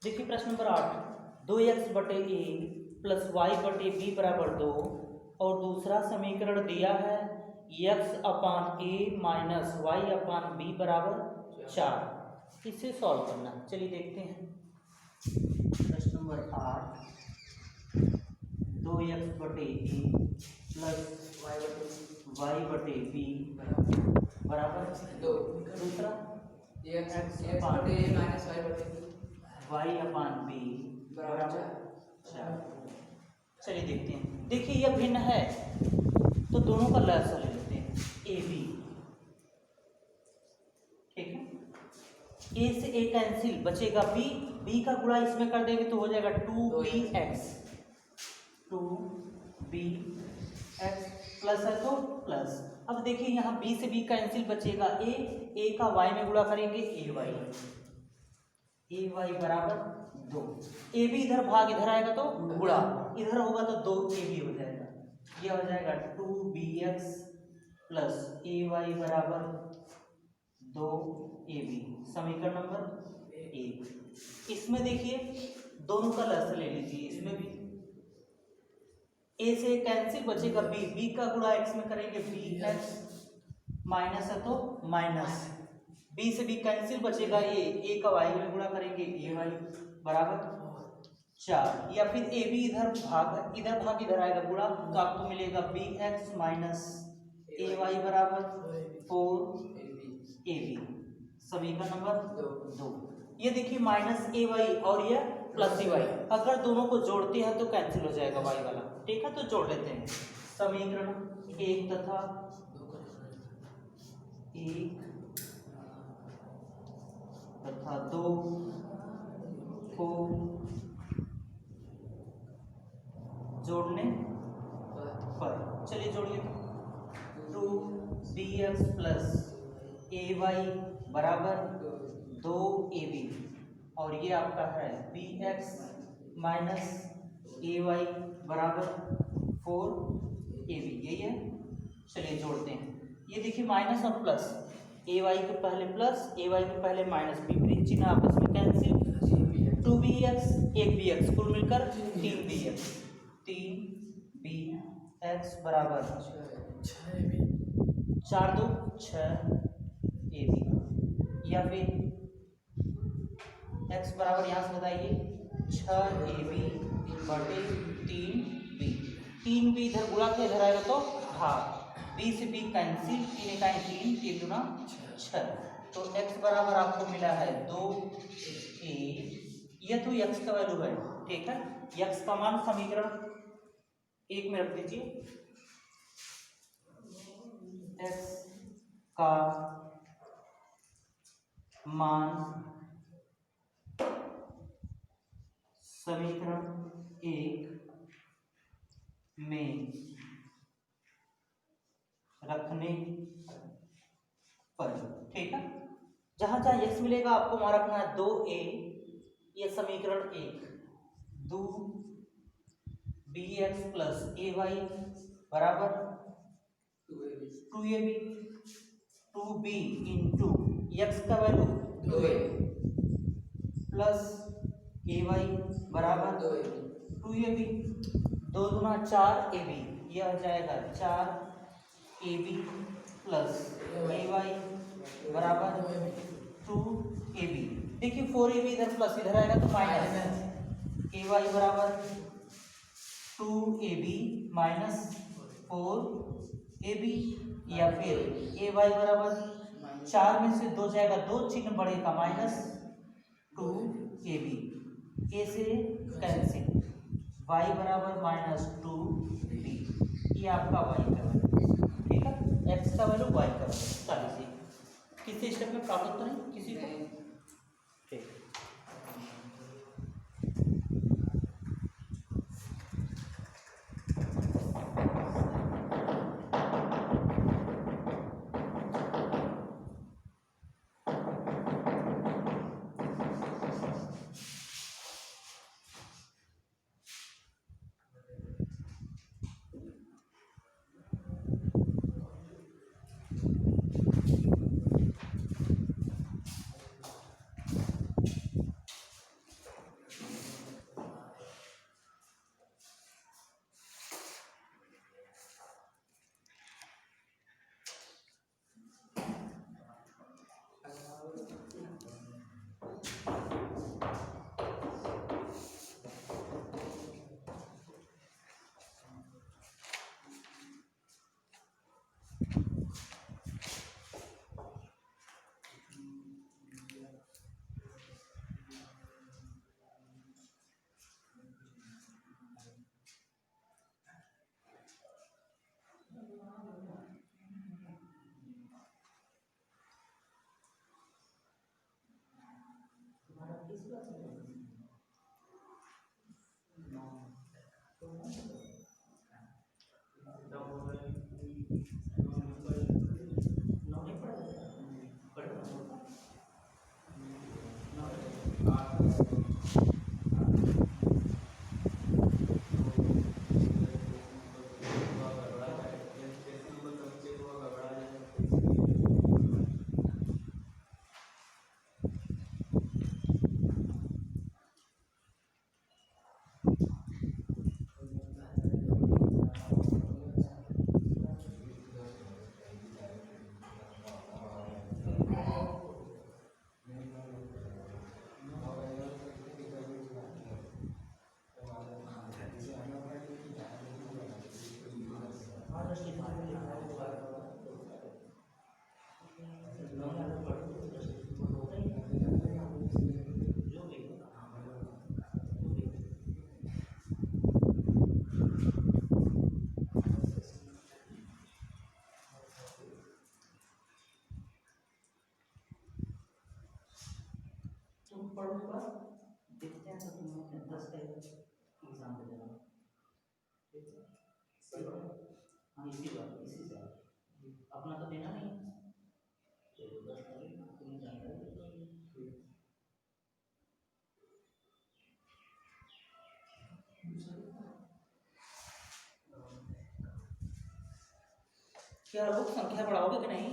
देखिए प्रश्न number 8, 2x बटे ए प्लस वाई बटे बी बराबर 2 और दूसरा समीकरण दिया है x अपान ए माइनस वाई अपान बी बराबर 4। इसे सॉल्व करना है। चलिए देखते हैं। प्रश्न नंबर 8, 2x बटे ए प्लस वाई बटे बी बराबर 2। दूसरा x अपान ए माइनस वाई अपान बी बराबर 4। चलिए देखते हैं। देखिए यह भिन्न है तो दोनों का लसा ले लेते हैं, ए बी। ठीक है, ए से ए कैंसिल, बचेगा बी, बी का गुणा इसमें कर देंगे तो हो जाएगा 2bx, 2bx प्लस है तो प्लस। अब देखिए यहाँ बी से बी कैंसिल, बचेगा ए का वाई में गुणा करेंगे ए वाई बराबर 2। ए बी इधर भाग इधर आएगा तो गुणा, इधर होगा तो 2ab हो जाएगा। यह हो जाएगा 2bx प्लस ए वाई बराबर 2ab। समीकरण नंबर 1। इसमें देखिए दोनों का लस ले लीजिए, इसमें भी ए से कैंसिल, बचेगा बी, बी का गुणा एक्स में करेंगे bx माइनस है तो माइनस, बी से बी कैंसिल, बचेगा ए का वाई में गुणा करेंगे ए वाई बराबर 4। या फिर ए बी इधर भाग इधर आएगा गुणा, तो आपको मिलेगा bx माइनस ए वाई बराबर 4ab। समीकरण नंबर 2। ये देखिए माइनस ए वाई और ये प्लस ए वाई, अगर दोनों को जोड़ते हैं तो कैंसिल हो जाएगा वाई वाला। ठीक है, तो जोड़ लेते हैं। समीकरण 1 तथा 2 को जोड़ने पर, चलिए जोड़िए। 2bx प्लस ए वाई बराबर 2ab और ये आपका है bx माइनस ए वाई बराबर 4ab, यही है। चलिए जोड़ते हैं। ये देखिए माइनस और प्लस, ए वाई के पहले प्लस ए वाई के पहले माइनस, विपरीत चिन्ह आपस में कैंसिल, 2bx 1bx कुल मिलकर 3bx, 3bx बराबर 4 2 6ab। या फिर x बराबर यहाँ से बताइए 6ab बटे 3b, 3b इधर गुणा के इधर आएगा तो भाग, b से b कैंसिल, 3 इकाई 3, 3 दूना 6, तो x बराबर आपको मिला है 2a। यह तो x का वैल्यू है। ठीक है, x का मान समीकरण 1 में रख दीजिए। x का मान समीकरण 1 में रखने पर, ठीक है, जहां जहां x मिलेगा आपको वहां रखना है 2a, ये समीकरण 1, 2bx प्लस ए वाई बराबर 2ab, 2b इंटू x का value 2a plus a y बराबर 2ab, 2 दूना 4ab, यह हो जाएगा 4ab प्लस ए वाई बराबर 2ab। देखिए 4ab इधर प्लस इधर आएगा तो माइनस, ए वाई बराबर 2ab माइनस 4ab, या फिर ए वाई बराबर 4 में से 2 जाएगा, 2 चिन्ह बढ़ेगा माइनस 2ab, ए से कैंसिल, y बराबर माइनस 2b, ये आपका y का वैल्यू। ठीक है, x का वैल्यू y का वैल्यू। चलिए किसी स्टेप में प्राप्त होता है किसी को। ठीक, तुम पढ़ूंगा देखते हैं तो तुम 10 का एग्जाम दे देना। हाँ इसी बात इसी से अपना तो देना नहीं तो 10 तारीख तुम्हें जानकारी दे दो। क्या लोग संख्या बढ़ाओगे कि नहीं?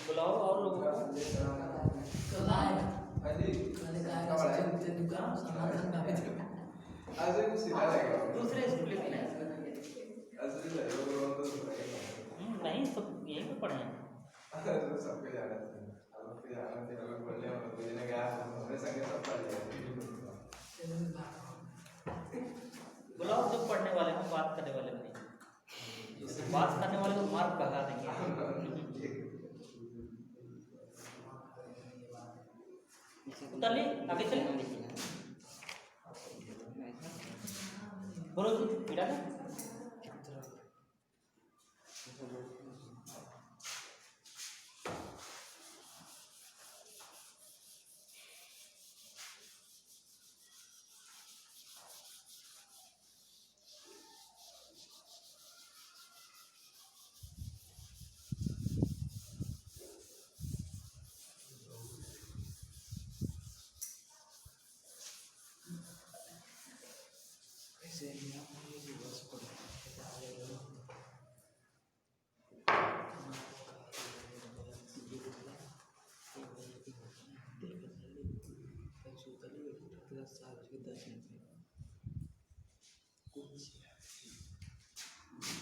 बुलाओ और लोगों को। दूसरे स्कूल के नहीं तो यहीं पे पढ़े हैं। बुलाओ जो पढ़ने वाले हैं बात करने वाले नहीं, बात करने वाले को मार्क भगा देंगे। उतरले आगे चले बोलो जी बेटा ना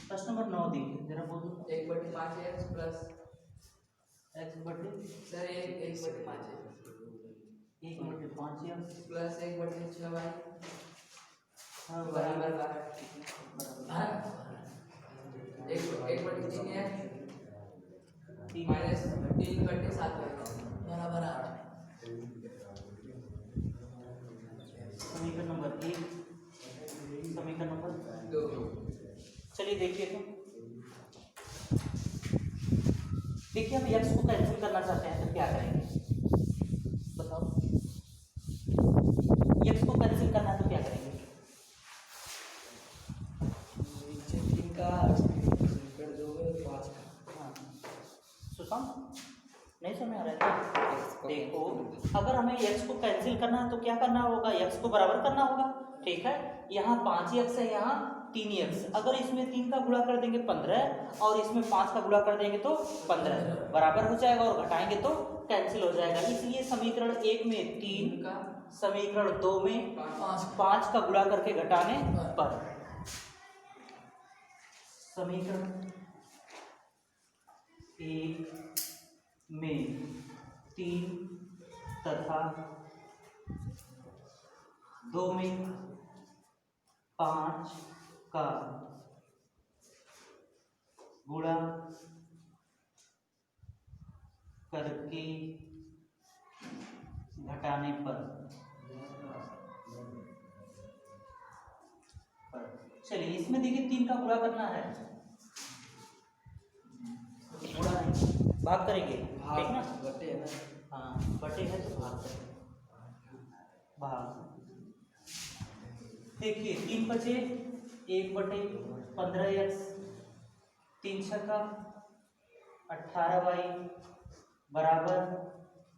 प्रश्न नंबर 9 देखिए जरा बोलो। 1/5x प्लस x बटे सर 1/5 1/5x प्लस 1/6y हाँ बराबर 1/3x माइनस 3/7y बराबर 8। समीकरण नंबर 1 समीकरण नंबर 2। चलिए देखिए तो देखिए हम x को कैंसिल करना चाहते हैं तो क्या करेंगे बताओ। x को कैंसिल करना है तो क्या करेंगे? सुशांत नहीं समझ आ रहा है? देखो अगर हमें x को कैंसिल करना है तो क्या करना होगा? x को बराबर करना होगा। ठीक है यहाँ 5x है यहाँ 3x, अगर इसमें 3 का गुणा कर देंगे 15 और इसमें 5 का गुणा कर देंगे तो 15 बराबर हो जाएगा और घटाएंगे तो कैंसिल हो जाएगा। इसलिए समीकरण 1 में 3 का समीकरण 2 में 5 का गुणा करके घटाने पर समीकरण 1 में 3 तथा 2 में 5 का गुणा करके घटाने पर चलिए इसमें देखिए 3 का गुणा करना है, गुणा नहीं भाग करेंगे, ठीक ना? बटे है ना। हाँ बटे है तो भाग करेंगे, भाग। देखिए 3 बचे 1/15x, 3 छक्का 18y बराबर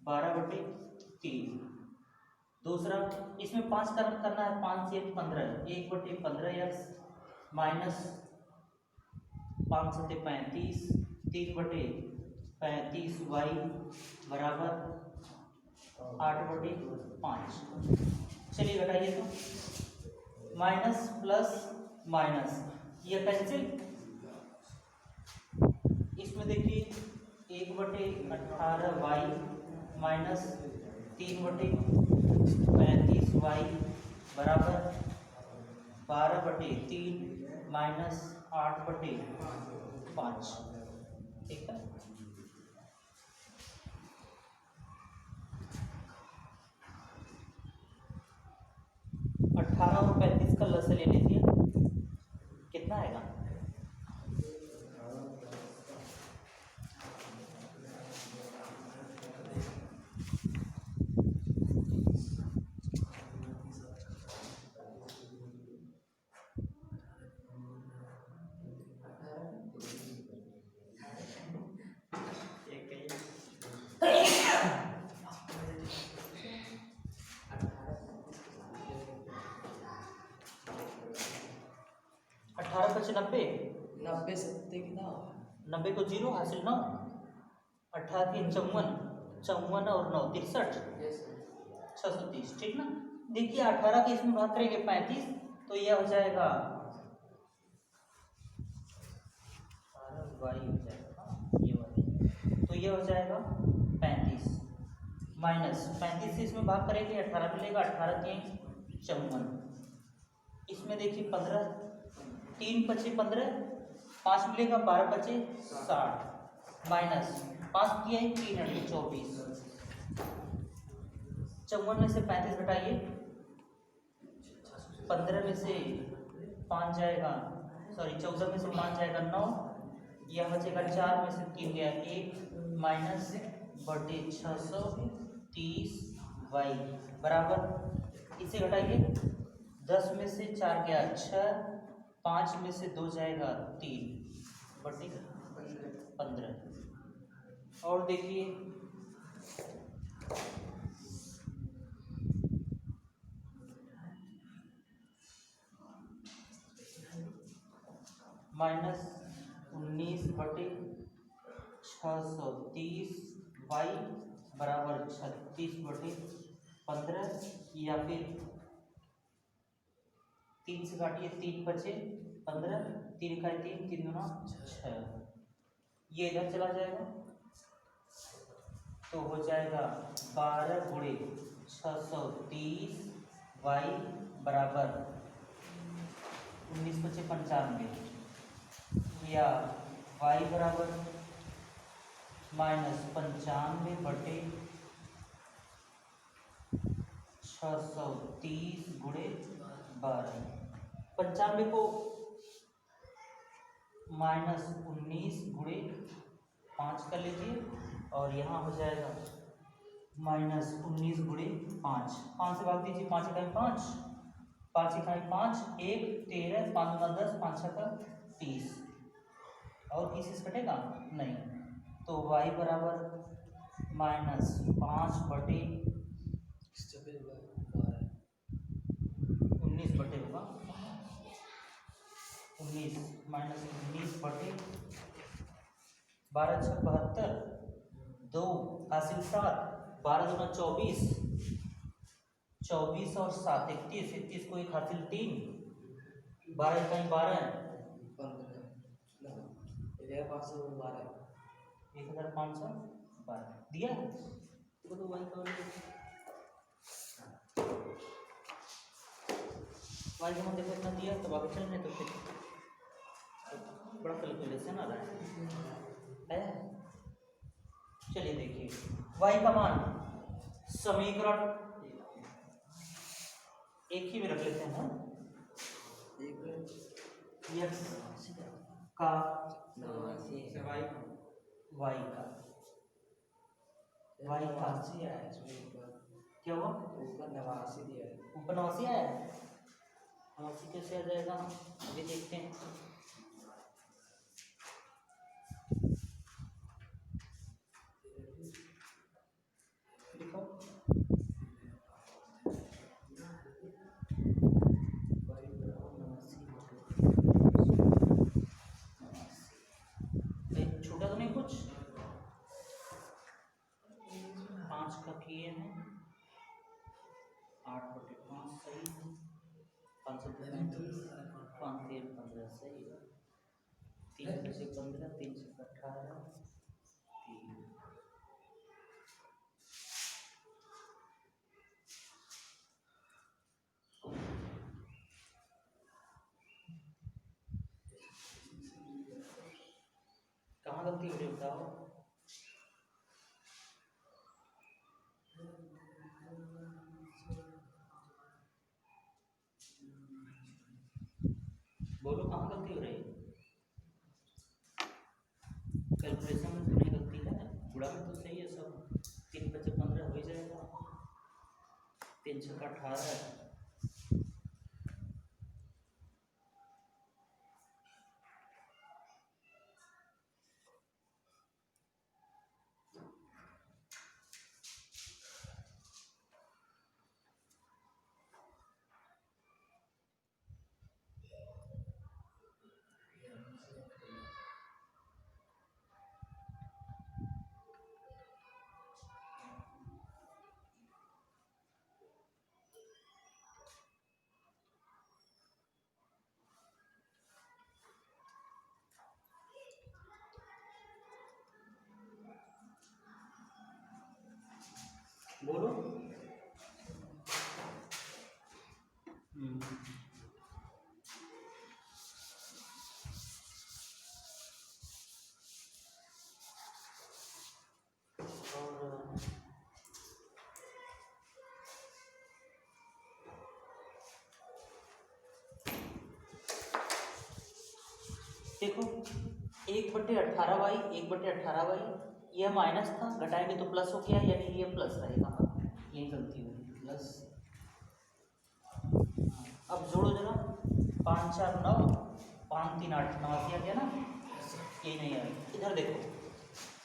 12/3। दूसरा इसमें 5 करना है, 5 से 15, 1/15x माइनस 5 से 35, 3/35y बराबर 8/5। चलिए घटाइए तो, माइनस प्लस माइनस ये कैंसिल। इसमें देखिए 1/18y माइनस 3/35y बराबर 12/3 माइनस 8/5, ठीक है। अट्ठारह और 35 का लस ले लीजिए, कितना आएगा? अठारह 90, 90 सत्ते कितना होगा? 90 को 0 हासिल 9, 18 के 54, 54 और 9 63, 630, ठीक ना? देखिए 18 के इसमें भाग करेंगे 35 तो यह हो जाएगा 12y हो जाएगा, ये वाला तो ये हो जाएगा 35 माइनस 35 से इसमें भाग करेंगे 18 मिलेगा, 18 के 54, इसमें देखिए 15, 3 बचे 15, 5 मिलेगा, 12 बचे 60 माइनस 5 किया है 3 24, 54 में से 35 घटाइए, 15 में से 5 जाएगा, सॉरी 14 में से 5 जाएगा 9, यह बचेगा 4 में से 3 गया 1 माइनस बटे 630y बराबर, इसे घटाइए, 10 में से 4 गया 6, 5 में से 2 जाएगा 3 बटे 15। और देखिए माइनस 19/630y बराबर 36/15, या फिर 3 से काटिए, 3 बचे 15, 3 का 3, 3 गुना 6, ये इधर चला जाएगा तो हो जाएगा 12 गुणे 630y बराबर 19 बचे 95, या y बराबर माइनस 95/630 गुणे 12, 95 को माइनस 19 गुणे 5 कर लीजिए, और यहाँ हो जाएगा माइनस 19 गुणे 5, 5 से भाग दीजिए, 5 इकाई 5, 5 इकाई 5, 1 13, 5 गुना 10, 5 छक्का 30, और 30 से कटेगा नहीं, तो y बराबर माइनस 5/19 बटे होगा 19 माइनस 19/12 6 72, 2 हासिल 7, 12 गुना 24, 24 और 7 31, 31 को 1 हासिल 3, 12 इकाई 12, 1512 दिया है तो वाई का वाई का मतलब इतना दिया तो बाकी चलने तो फिर बड़ा कैलकुलेशन आ रहा है। चलिए देखिए y का मान समीकरण एक ही में रख लेते हैं x का y का क्या हुआ ऊपर 89 दिया है। ऊपर 89 आया है। 89 कैसे आ जाएगा अभी देखते हैं। देखो छोटा तो नहीं कुछ 5 का किए हैं 8/5 सही है 535 5 3 15 सही है 3 से 15 3 से 18 3 कहाँ गलती हो रही बताओ। बोलो कहाँ गलती हो रही है। कैलकुलेशन में तो नहीं गलती है गुणा में तो सही है सब 3 बचे 15 हो ही जाएगा 3 से 18 बोलो। और देखो 1/18y 1/18y यह माइनस था घटाएंगे तो प्लस हो गया यानी ये प्लस रहेगा। ये गलती होगी प्लस। अब जोड़ो जरा 5 4 9 5 3 8 89 आ गया ना ये नहीं आया। इधर देखो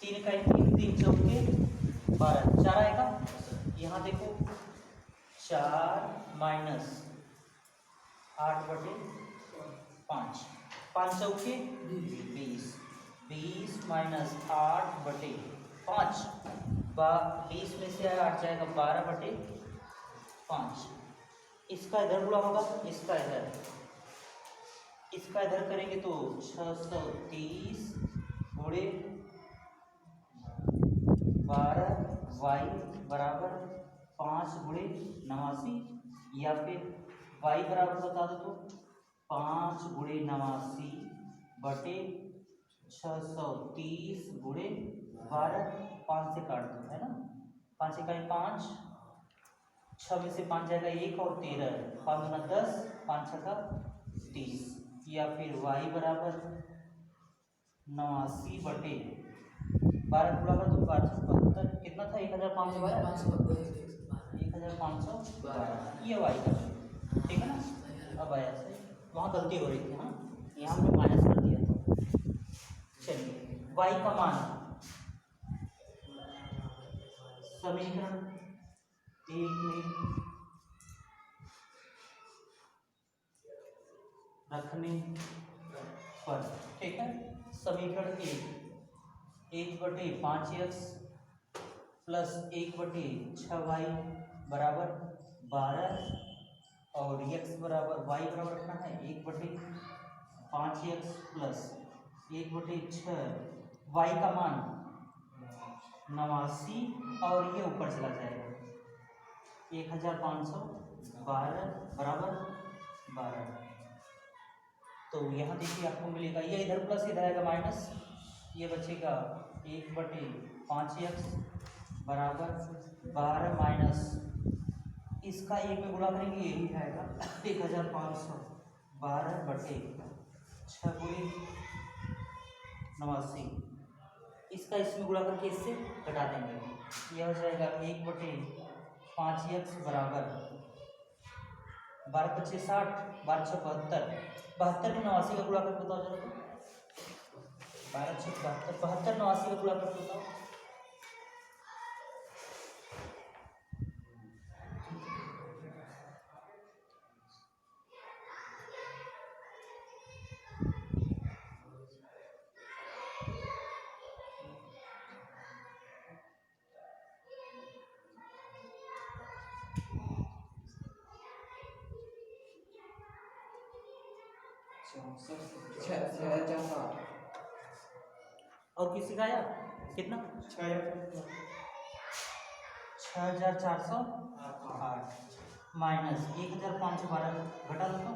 3 का 3 चौके 12 4 आएगा। यहाँ देखो 4 माइनस 8/5 5 चौके 20 20 माइनस 8/5 20 में से 8 जाएगा 12/5। इसका इधर गुणा होगा इसका इधर करेंगे तो 630 गुणे 12y बराबर 5 गुणे 89 या फिर y बराबर बता दो तो 5 गुणे 89 बटे 630 गुणे 12 5 से काट दो है ना 5 इकाई 5 6 में से 5 जाएगा 1 और 13 5 गुना 10 5 6 30 या फिर y बराबर 89 बटे 12 गुणा कर दो 572 कितना था 1512 ये y का ठीक है ना। अब आया सही वहाँ गलती हो रही थी हाँ यहाँ हमने माइनस कर दिया था। चलिए y का मान समीकरण 1 में रखने पर ठीक है। समीकरण 1/5x प्लस 1/6y बराबर 12 और x बराबर y बराबर रखना है 1/5x प्लस 1/6 y का मान 89 और ये ऊपर चला जाएगा 1512 बराबर 12 तो यहाँ देखिए आपको मिलेगा, ये इधर प्लस इधर आएगा माइनस, ये बचेगा 1/5x बराबर 12 माइनस इसका 1 में गुणा करेंगे यही आएगा 1500 12/6 इसका इसमें गुणा करके इससे घटा देंगे, यह हो जाएगा 1/5x बराबर 12×5 = 60 12×6 = 72 में 89 का गुणा करके बताओ जरा, 12×6 = 72 72 89 का गुणा करके बताओ। और किसी का आया कितना 6408 माइनस 1512 घटा दो तो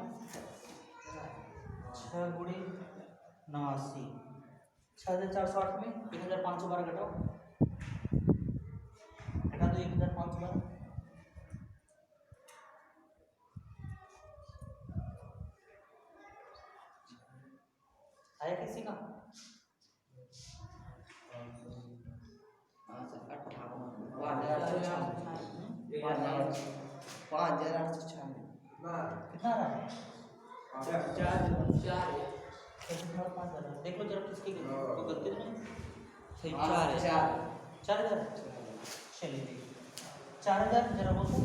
6 × 89 6408 में 1512 घटाओ, घटा दो 1512 आया किसी का 5896 कितना आ रहा है? 4 देख लो जरा किसकी गलती तो नहीं? 4000 चलिए देखिए 4000 जरा बोलो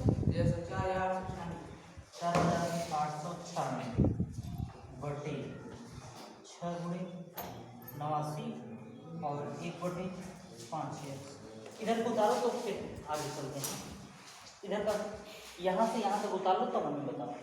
4896 बटे 6 × 89 और 1/5x इधर को उतारो तो फिर आगे चलते हैं। इधर का यहाँ से यहाँ तक उतार लो तब हमें बताओ।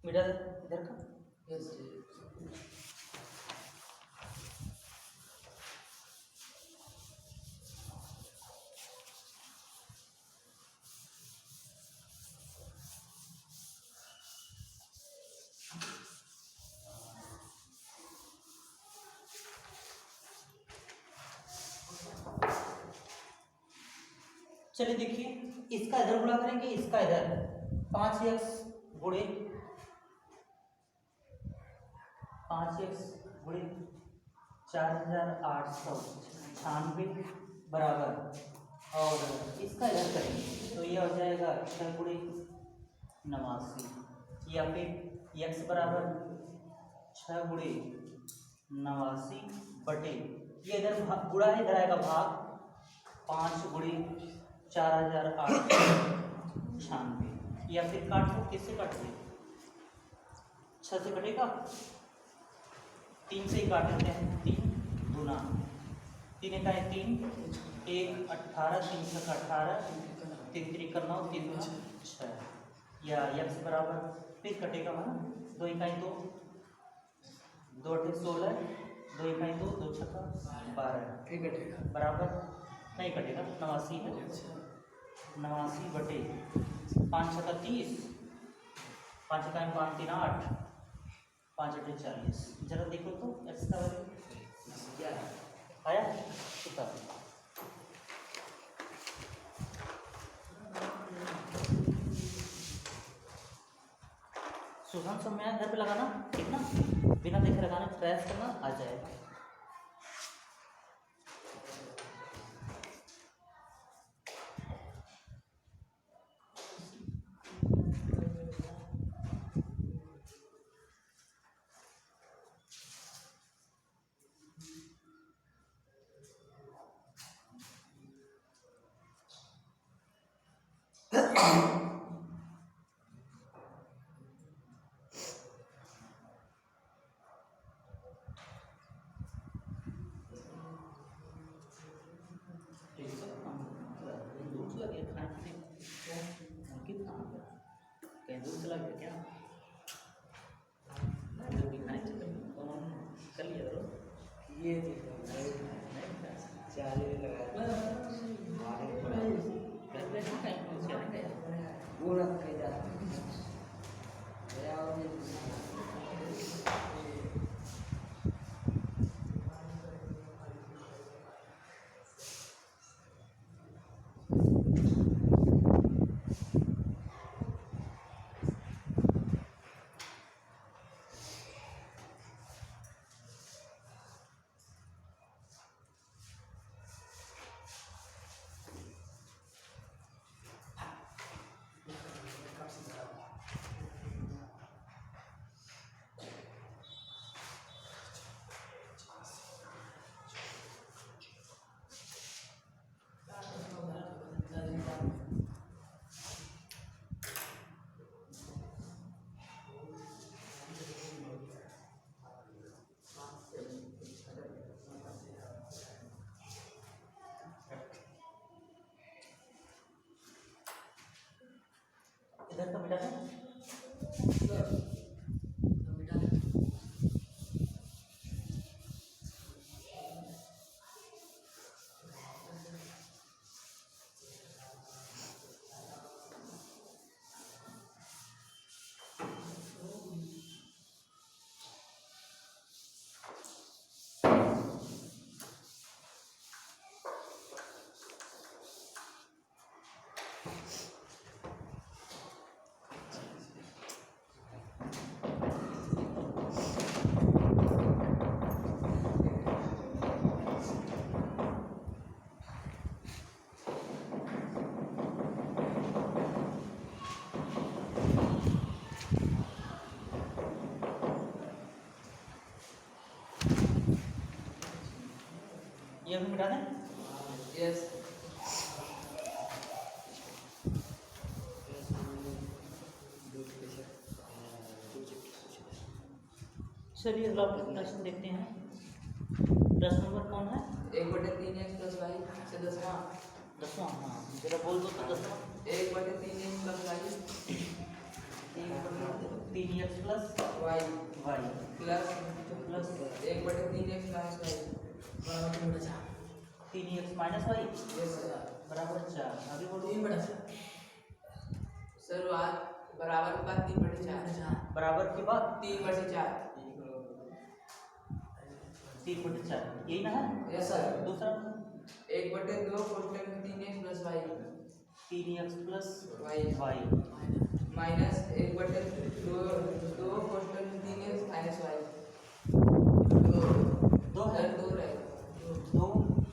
बेटा इधर का चलिए देखिए इसका इधर गुणा करेंगे इसका इधर 5x गुणे 4896 बराबर और इसका इधर करेंगे तो ये हो जाएगा 6 × 89 या फिर x बराबर 6 × 89 बटे ये इधर गुणा है इधर आएगा भाग 5 × 4896 या फिर काट दो, किससे काट दे? 6 से कटेगा, 3 से ही काट लेते हैं। 3 दूना 3 का है 3, 1 18, 3 का 18, 3 3 करना हो, 3 दूना 6 या x बराबर फिर कटेगा वहाँ 2 इकाई 2, 2 अठे 16, 2 इकाई 2, 2 छक्का 12 फिर कटेगा बराबर नहीं कटेगा 89 है। 89 बटे 5 छक्का 30, 5 इकाई 5 3 8, 5 अठे 40। जरा देखो तो x का वैल्यू क्या है? आया कितना? सुधान समय घर पे लगाना, ठीक ना, बिना देखे लगाना, ट्रेस करना, आ जाएगा। कहीं दूर चला गया क्या? कर लिया करो। ये देखो चाली लगाया पूरा कहीं जा इधर का बेटा है ये भी मिटा दें। यस चलिए अगला प्रश्न देखते हैं। प्रश्न नंबर कौन है? 1/3x + y से 10वां 10वां। हाँ जरा बोल दो तो 10वां। 1/3x + y 3x plus y y plus plus 1/3x - y बराबर 3/4 3x माइनस वाई यस बराबर 4। आगे बोलो। 3/4 शुरुआत बराबर के बाद 3/4 बराबर के बाद 3/4 3/4 यही ना है? यस सर दूसरा 1/2 कोष्टक में 3x + y 3x plus y y minus 1/2 कोष्टक में 3x - y 2 है, सर 2 रहेगा 2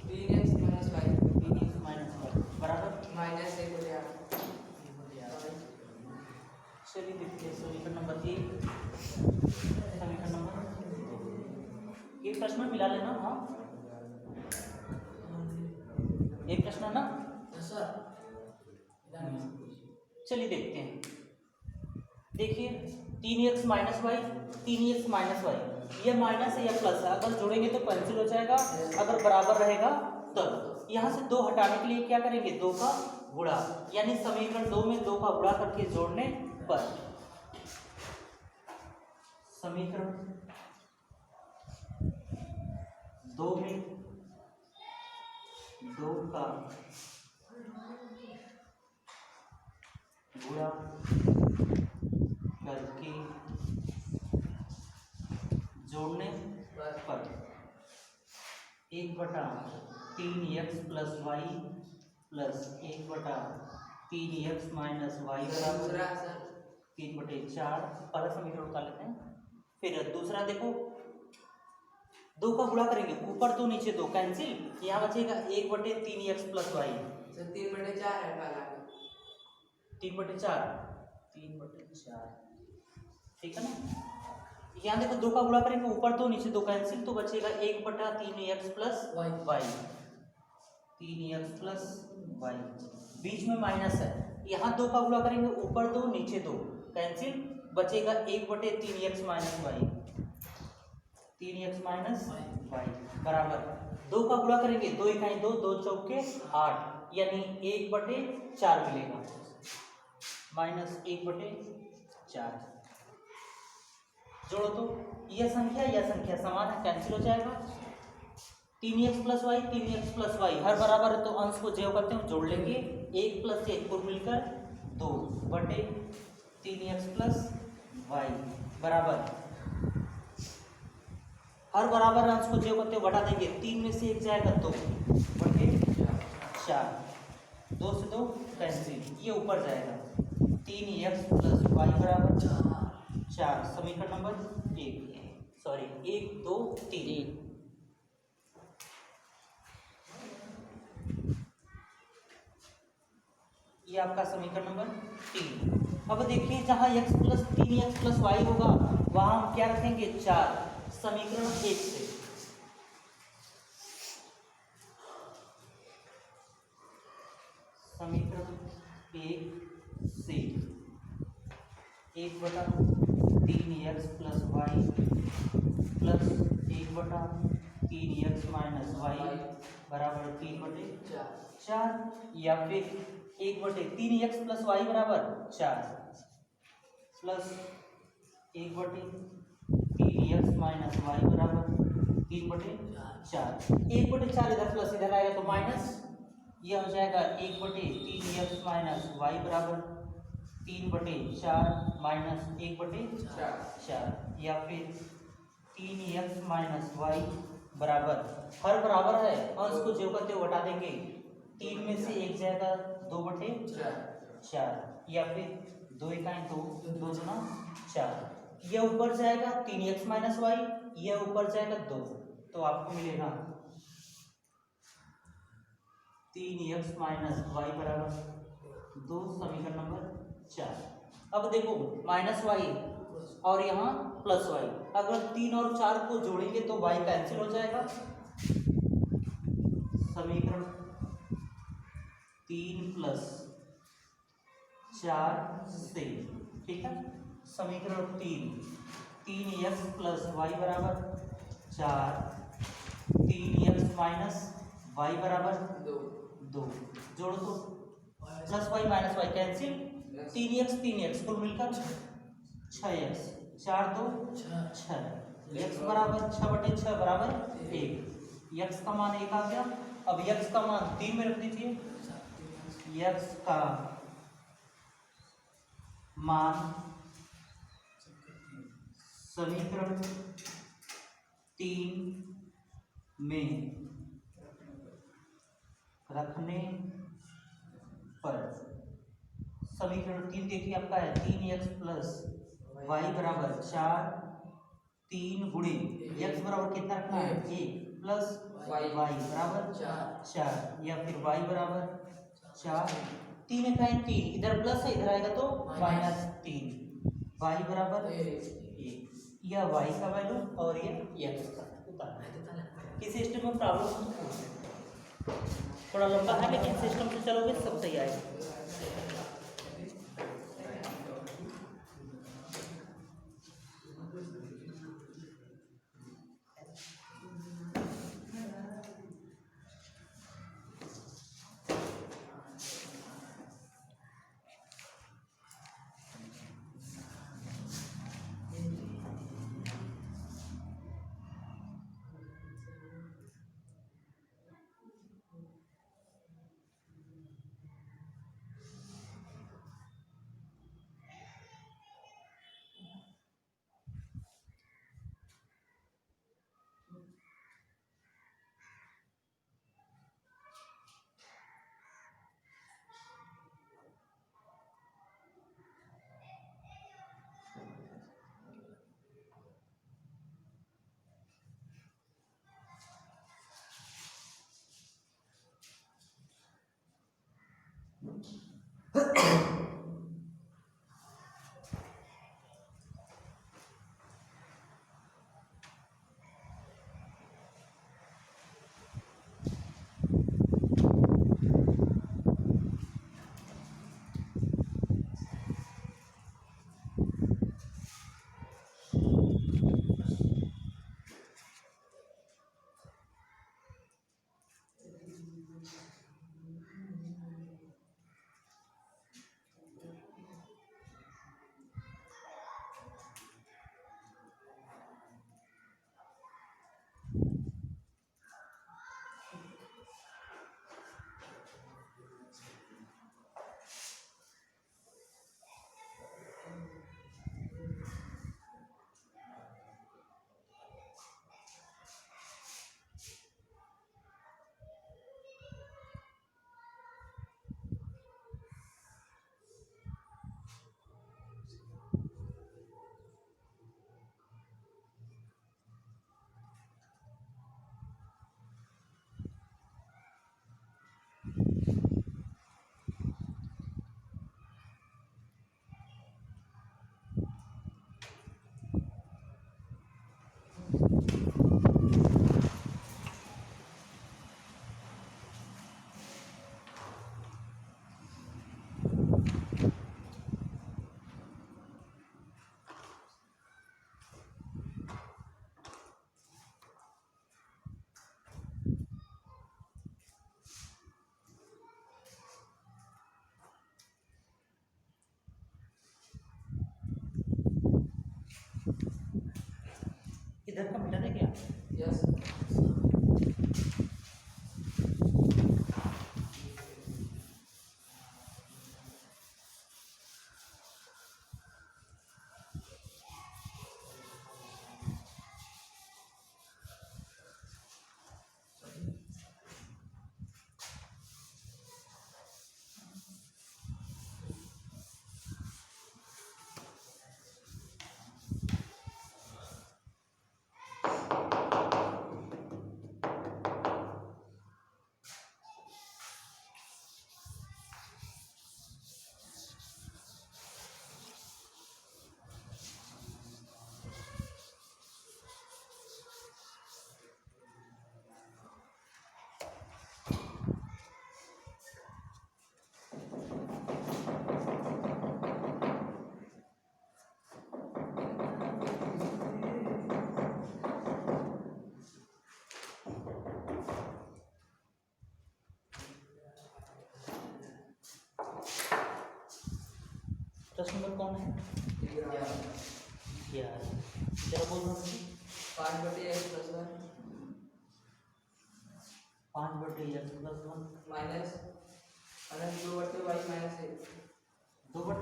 3x - y 3x minus y बराबर माइनस 1/8 चलिए देखते हैं समीकरण नंबर 1 समीकरण नंबर 2। एक प्रश्न मिला लेना। हाँ एक प्रश्न ना। सर चलिए देखते हैं। देखिए 3x minus y, 3x minus y, ये माइनस है या प्लस है, अगर जोड़ेंगे तो कैंसिल हो जाएगा, अगर बराबर रहेगा तब। यहाँ से 2 हटाने के लिए क्या करेंगे, 2 का गुणा, यानी समीकरण 2 में 2 का गुणा करके जोड़ने पर समीकरण 2 में 2 का गुणा करके जोड़ने पर 1/3x plus y plus 1/3x minus y बराबर 3/4। पहला समीकरण उतार लेते हैं। फिर दूसरा देखो, 2 का गुणा करेंगे, ऊपर 2 नीचे 2 कैंसिल, यहाँ बचेगा 1/3x प्लस वाई, 3/4 है पहला, 3/4, ठीक है ना। यहाँ देखो 2 का गुणा करेंगे, ऊपर 2 नीचे 2 कैंसिल, तो बचेगा 1/3x plus Y, 3x plus Y, बीच में माइनस है, यहाँ 2 का गुणा करेंगे, ऊपर 2 नीचे 2 कैंसिल, बचेगा 1/3x minus y, 3x minus y बराबर 2 का गुणा करेंगे, 2 इकाई 2, 2 चौके 8, यानी 1/4 मिलेगा, माइनस 1/4। जोड़ो तो यह संख्या समान है, कैंसिल हो जाएगा, 3x plus Y, 3x plus Y हर बराबर है, तो अंश को जेव करते हैं, जोड़ लेंगे, 1 प्लस 1 कुल मिलकर 2/3x प्लस वाई बराबर, हर बराबर अंश को जेव करते हुए बढ़ा देंगे, 3 में से 1 जाएगा 2/4, 2 से 2 कैंसिल, ये ऊपर जाएगा, 3x प्लस वाई बराबर 4। समीकरण नंबर 1 2 3। ये आपका समीकरण नंबर 3। अब देखिए जहां x plus 3x plus Y होगा वहां हम क्या रखेंगे 4, समीकरण 1 से। समीकरण 1 से 1/3x plus y plus 1/3x minus y बराबर 3/4, या फिर 1/3x प्लस वाई बराबर 4 प्लस 1/3x माइनस वाई बराबर 3/4, 1/4 इधर प्लस इधर आएगा तो माइनस, यह हो जाएगा 1/3x माइनस वाई बराबर 3/4 माइनस 1/4, या फिर 3x माइनस वाई बराबर, हर बराबर है, अंश को जो करते हुए हटा देंगे, 3 में से 1 जाएगा 2/4, या फिर 2 इकाई 2, 2 गुना 4, यह ऊपर जाएगा 3x माइनस वाई, यह ऊपर जाएगा 2, तो आपको मिलेगा 3x माइनस वाई बराबर 2, समीकरण नंबर 4। अब देखो माइनस वाई और यहाँ प्लस वाई, अगर 3 और 4 को जोड़ेंगे तो वाई कैंसिल हो जाएगा, समीकरण 3 प्लस 4 से, ठीक है, समीकरण 3x प्लस वाई बराबर 4, 3x माइनस वाई बराबर 2, जोड़ो तो plus y minus y cancel, 3x कुल मिलकर 6x, 4 2 6, x बराबर 6/6 बराबर 1, x का मान 1 आ गया। अब x का मान 3 में रख दीजिए, x का मान समीकरण 3 में रखने पर, समीकरण 3 देखिए आपका है 3x प्लस वाई बराबर 4, 3 गुणे x बराबर कितना रखना है 1 प्लस वाई बराबर 4, या फिर y बराबर 4, 3 इकाई 3, इधर प्लस है इधर आएगा तो माइनस 3, y बराबर 1, यह y का वैल्यू और ये x का उतारना। किसी सिस्टम में प्रॉब्लम थोड़ा लंबा है, लेकिन सिस्टम से चलोगे सब सही आएगा। इधर का मीटर है क्या? यस प्रश्न नंबर कौन है? 11। जरा बोल रहा हूँ 5/x+1 5/x+1 minus 2/y-1 2/y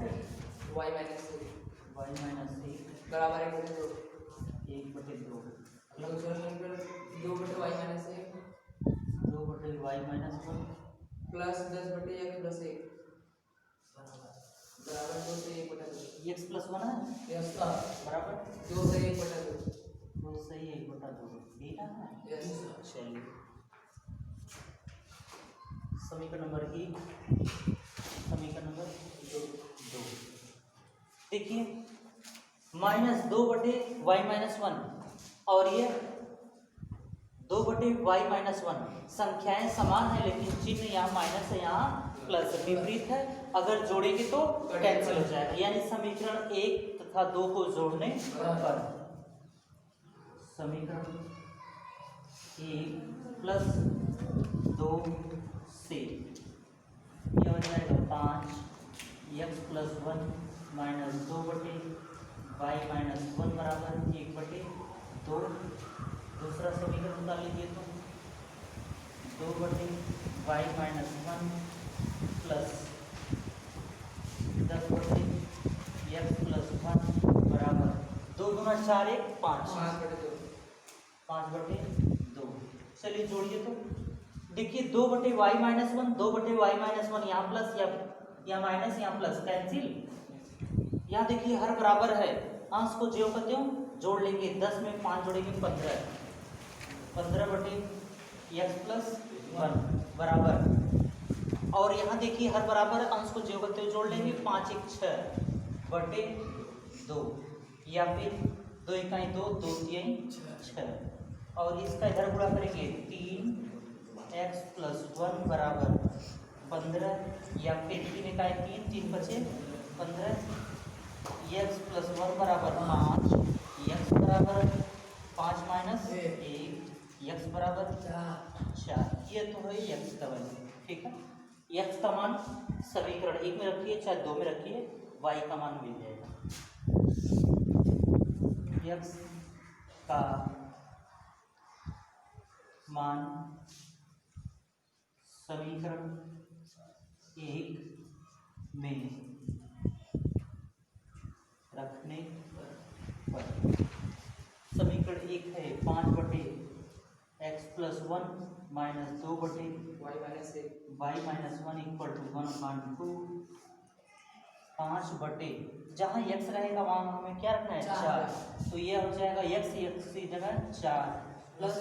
y-1 1 बराबर 1/2 1/2 दूसरा समीकरण 2/y-1 2/y-1 प्लस 10/x+1 बराबर 2 से 1/2 x+1 है यस बराबर 2 से 1/2 2 से 1/2 ठीक है। यस चलिए समीकरण नंबर 1 समीकरण नंबर 2 देखिए -2/y-1 और ये 2/y-1 संख्याएं समान है लेकिन चिन्ह यहाँ माइनस है यहाँ प्लस विपरीत है। अगर जोड़ेंगे तो कैंसिल हो जाएगा, यानी समीकरण 1 तथा 2 को जोड़ने पर समीकरण 1 प्लस 2 से यह हो जाएगा 5x+1 -2/y-1 बराबर 1/2। दूसरा समीकरण डाल लीजिए तो 2/y-1 प्लस 10/x+1 बराबर 2 दूना 4 1 5 5/2। चलिए जोड़िए तो देखिए 2/y-1 2/y-1 यहाँ प्लस या माइनस यहाँ प्लस कैंसिल। यहाँ देखिए हर बराबर है, अंश को ज्यों का त्यों जोड़ लेंगे। 10 में 5 जोड़ेंगे 15/x+1 बराबर। और यहाँ देखिए हर बराबर अंश को ज्यों का त्यों जोड़ लेंगे 5 1 6/2 या फिर 2 इकाई 2 2 3 6 और इसका इधर गुणा करेंगे 3x+1 बराबर 15 या फिर 3 इकाई 3 3 बचे 15 x+1 बराबर 5 x बराबर 5 - 1 x बराबर 4। ये तो है x का वैल्यू, ठीक है। x का मान समीकरण 1 में रखिए चाहे 2 में रखिए, y का मान मिल जाएगा। x का मान समीकरण 1 में रखने पर समीकरण 1 है 5/x+1 -2/y-1 = 5 जहाँ x रहेगा वहाँ हमें क्या रखना है 4, तो ये हो जाएगा x की जगह 4 प्लस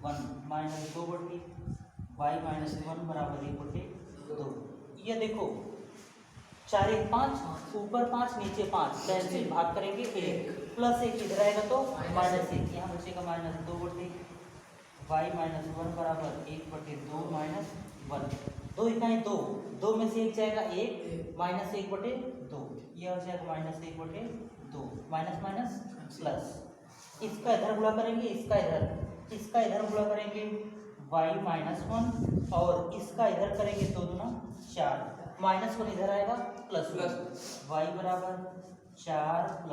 1 -2/y-1 बराबर 1/2। ये देखो 4 1 5 ऊपर 5 नीचे 5 कैंसिल, भाग करेंगे 1 प्लस 1 इधर आएगा तो -1 यहाँ बचेगा -2/y-1 बराबर 1/2 -1 2 इकाई 2 2 में से 1 जाएगा 1 -1/2 यह हो जाएगा -1/2 माइनस माइनस प्लस। इसका इधर गुणा करेंगे इसका इधर गुणा करेंगे y-1 और इसका इधर करेंगे 2 दूना 4 -1 इधर आएगा प्लस y बराबर 4 +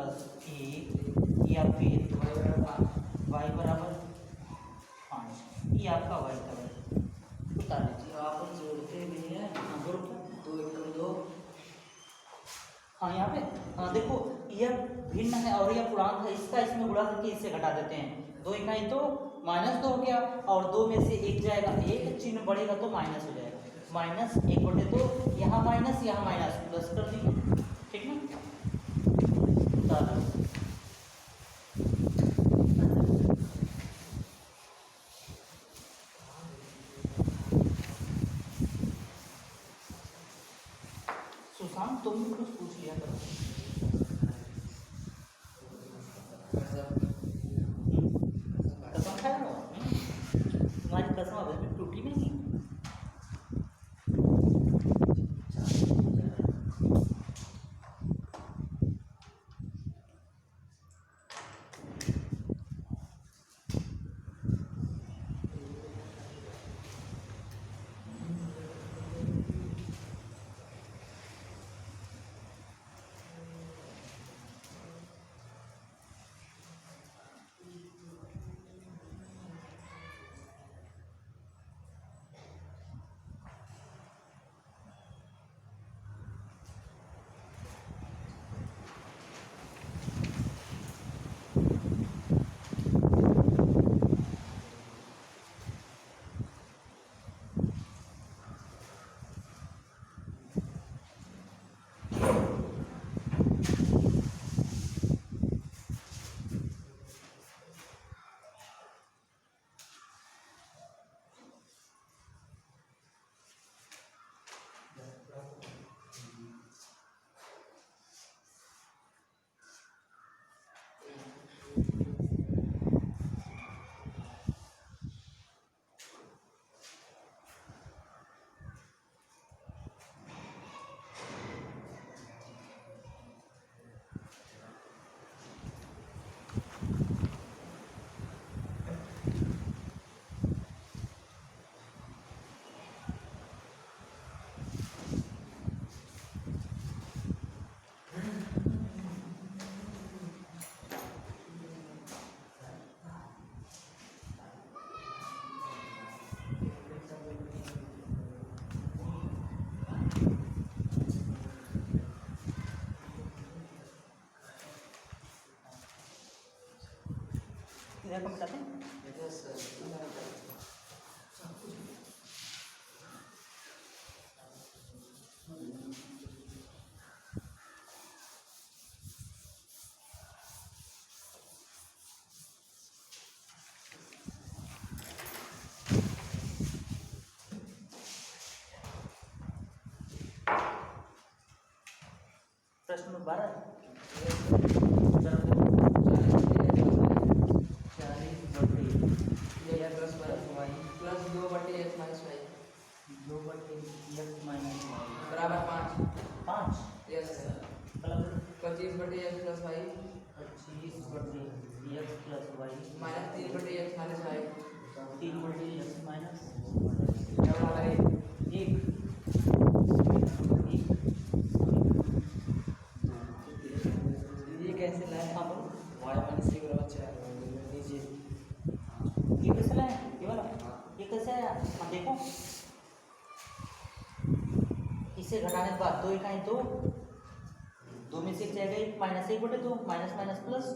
1 या फिर y आपका वाई था भाई, बता लीजिए। आप जोड़ते नहीं है। हाँ ग्रुप 2 × 2। हाँ यहाँ पे, हाँ देखो यह भिन्न है और यह पूर्णांक है, इसका इसमें गुणा करके इससे घटा देते हैं। 2 इकाई तो -2 हो गया और 2 में से 1 जाएगा, एक चिन्ह बढ़ेगा तो माइनस हो जाएगा, -1/2, यहाँ माइनस यहाँ माइनस प्लस कर दिए, ठीक ना। सुशांत तुम भी कुछ पूछ लिया करो। कसम खाया हो तुम्हारी कसम अभी भी टूटी नहीं। इधर कम करते हैं। प्रश्न नंबर 12 बराबर 5। 5 yes sir. 25/x + y 25/x + y -3/x - y 3/x minus बराबर 1। 1 ये कैसे लाए? हाँ बोलो। y - c = 4 नीचे। ये कैसे लाए? ये वाला ये कैसे आया? हाँ देखो, इसे घटाने के बाद 2 इकाई 2 में से 1 जाएगा, 1 -1/2 माइनस माइनस प्लस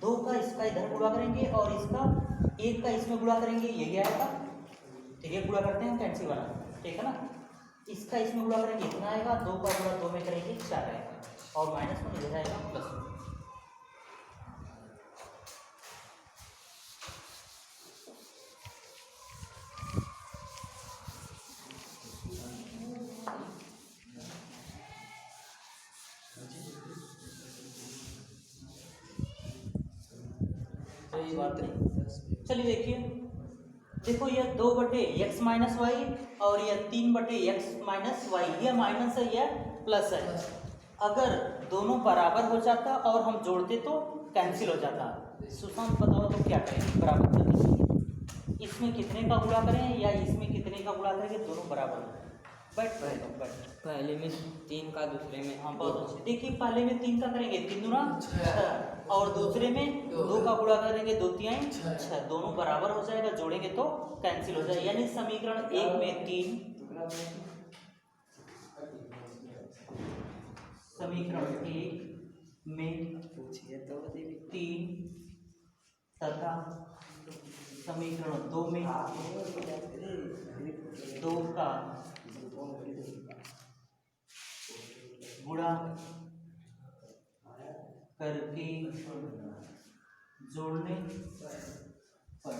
2 का इसका इधर गुणा करेंगे और इसका 1 का इसमें गुणा करेंगे, ये क्या आएगा, ठीक है गुणा करते हैं कैंसिल वाला, ठीक है ना। इसका इसमें गुणा करेंगे इतना आएगा, 2 का गुणा 2 में करेंगे 4 आएगा और माइनस में इधर आएगा प्लस। बात नहीं, चलिए देखिए, देखो यह 2/x - y और यह 3/x - y, यह माइनस है यह प्लस है। अगर दोनों बराबर हो जाता और हम जोड़ते तो कैंसिल हो जाता। सुशांत बताओ तो क्या करें बराबर करने के लिए? इसमें कितने का गुणा करें या इसमें कितने का गुणा करेंगे, दोनों बराबर हो। बैठ पहले में 3 का, दूसरे में हाँ बहुत अच्छे। देखिए पहले में 3 का करेंगे, 3 दूना 6 और दूसरे में 2 का गुणा करेंगे 2 तिहाई 6, दोनों बराबर हो जाएगा, जोड़ेंगे तो कैंसिल हो जाएगा। यानी समीकरण 1 में 3, समीकरण 1 में 3 तथा समीकरण 2 में 2 का गुणा करके जोड़ने पर,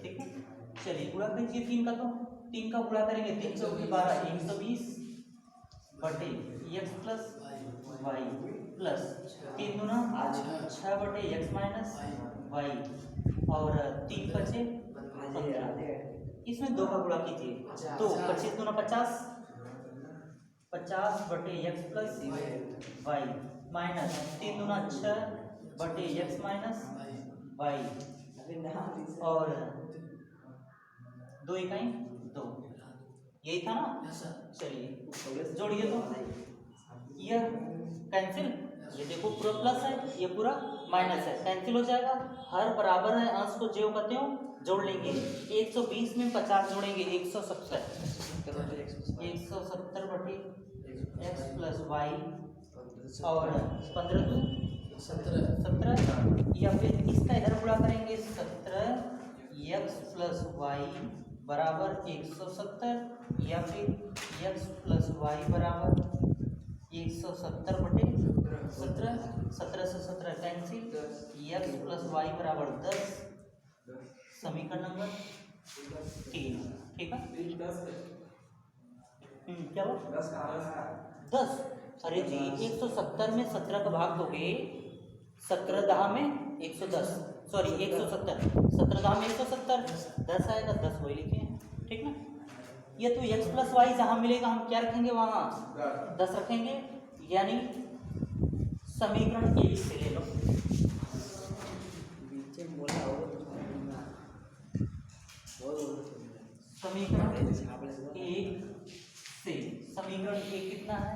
ठीक है। चलिए गुणा कीजिए 3 का, तो 3 का गुणा करेंगे 3 चौके 12, 120 बटे एक्स प्लस वाई प्लस 3 दूना 6 बटे एक्स माइनस वाई और 3 बचे 15। इसमें 2 का गुणा कीजिए तो 25 दूना 50, 50 बटे एक्स प्लस वाई माइनस 3 दूना 6 बटे एक्स माइनस वाई और 2 इकाई 2, यही था ना। चलिए जोड़िए तो यह कैंसिल, ये देखो पूरा प्लस है, ये पूरा माइनस है, कैंसिल हो जाएगा। हर बराबर है, अंश को ज्यों करते हो जोड़ लेंगे। 120 में 50 जोड़ेंगे 170 बटे एक्स प्लस वाई और 15 दूँ 17, या फिर इसका इधर गुणा करेंगे 17 एक्स प्लस वाई बराबर 170, या फिर एक्स प्लस वाई बराबर 170 बटे 17, 17 से 17 कैंसिल, एक्स प्लस वाई बराबर 10, समीकरण नंबर 3, ठीक है। क्या हुआ 10? अरे जी 170 में 17 का भाग दोगे, 17 दहा में 110, सॉरी 170, 17 दहा में 170, 10 आएगा, 10 वही लिखे हैं, ठीक ना। ये तो एक्स प्लस वाई जहाँ मिलेगा हम क्या रखेंगे, वहाँ 10 रखेंगे, यानी समीकरण 1 से ले लो। समीकरण 1 से, समीकरण 1 कितना है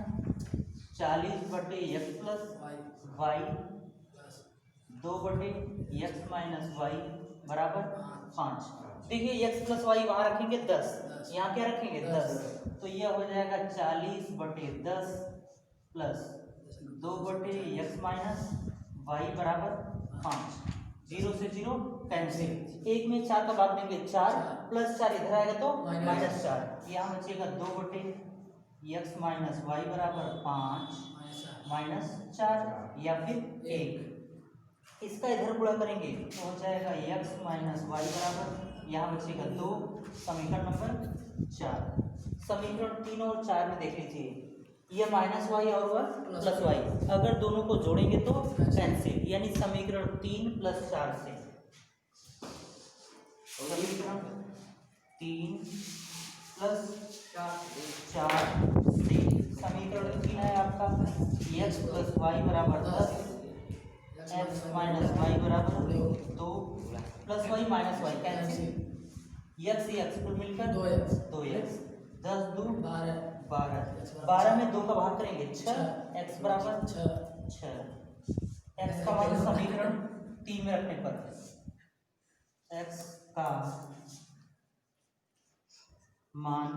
40 बटे एक्स प्लस वाई 2 बटे एक्स माइनस वाई बराबर 5। देखिए एक्स प्लस वाई वहाँ रखेंगे 10, यहाँ क्या रखेंगे 10, तो यह हो जाएगा 40 बटे 10 प्लस 2 बटे एक्स माइनस वाई बराबर 5। 0 से 0 कैंसिल, 1 में 4 का भाग देंगे 4 प्लस 4 इधर आएगा तो माइनस 4, यहाँ बचेगा 2 बटे एक्स माइनस वाई बराबर 5 माइनस 4, या फिर 1। इसका इधर गुणा करेंगे तो हो जाएगा एक्स माइनस वाई बराबर, यहाँ बचेगा 2, समीकरण नंबर 4। समीकरण 3 और 4 में देख लीजिए, यह माइनस वाई और वह प्लस वाई, अगर दोनों को जोड़ेंगे तो कैंसिल, यानी समीकरण 3 प्लस 4 से, समीकरण 3 प्लस 4 से, समीकरण 3 है आपका एक्स प्लस वाई बराबर 10, एक्स माइनस वाई बराबर 2 plus y minus y cancel, x x कुल मिलकर 2x, 10 2 12 में 2 का भाग करेंगे 6, एक्स बराबर 6, एक्स का मान समीकरण 3 में रखने पर, एक्स का मान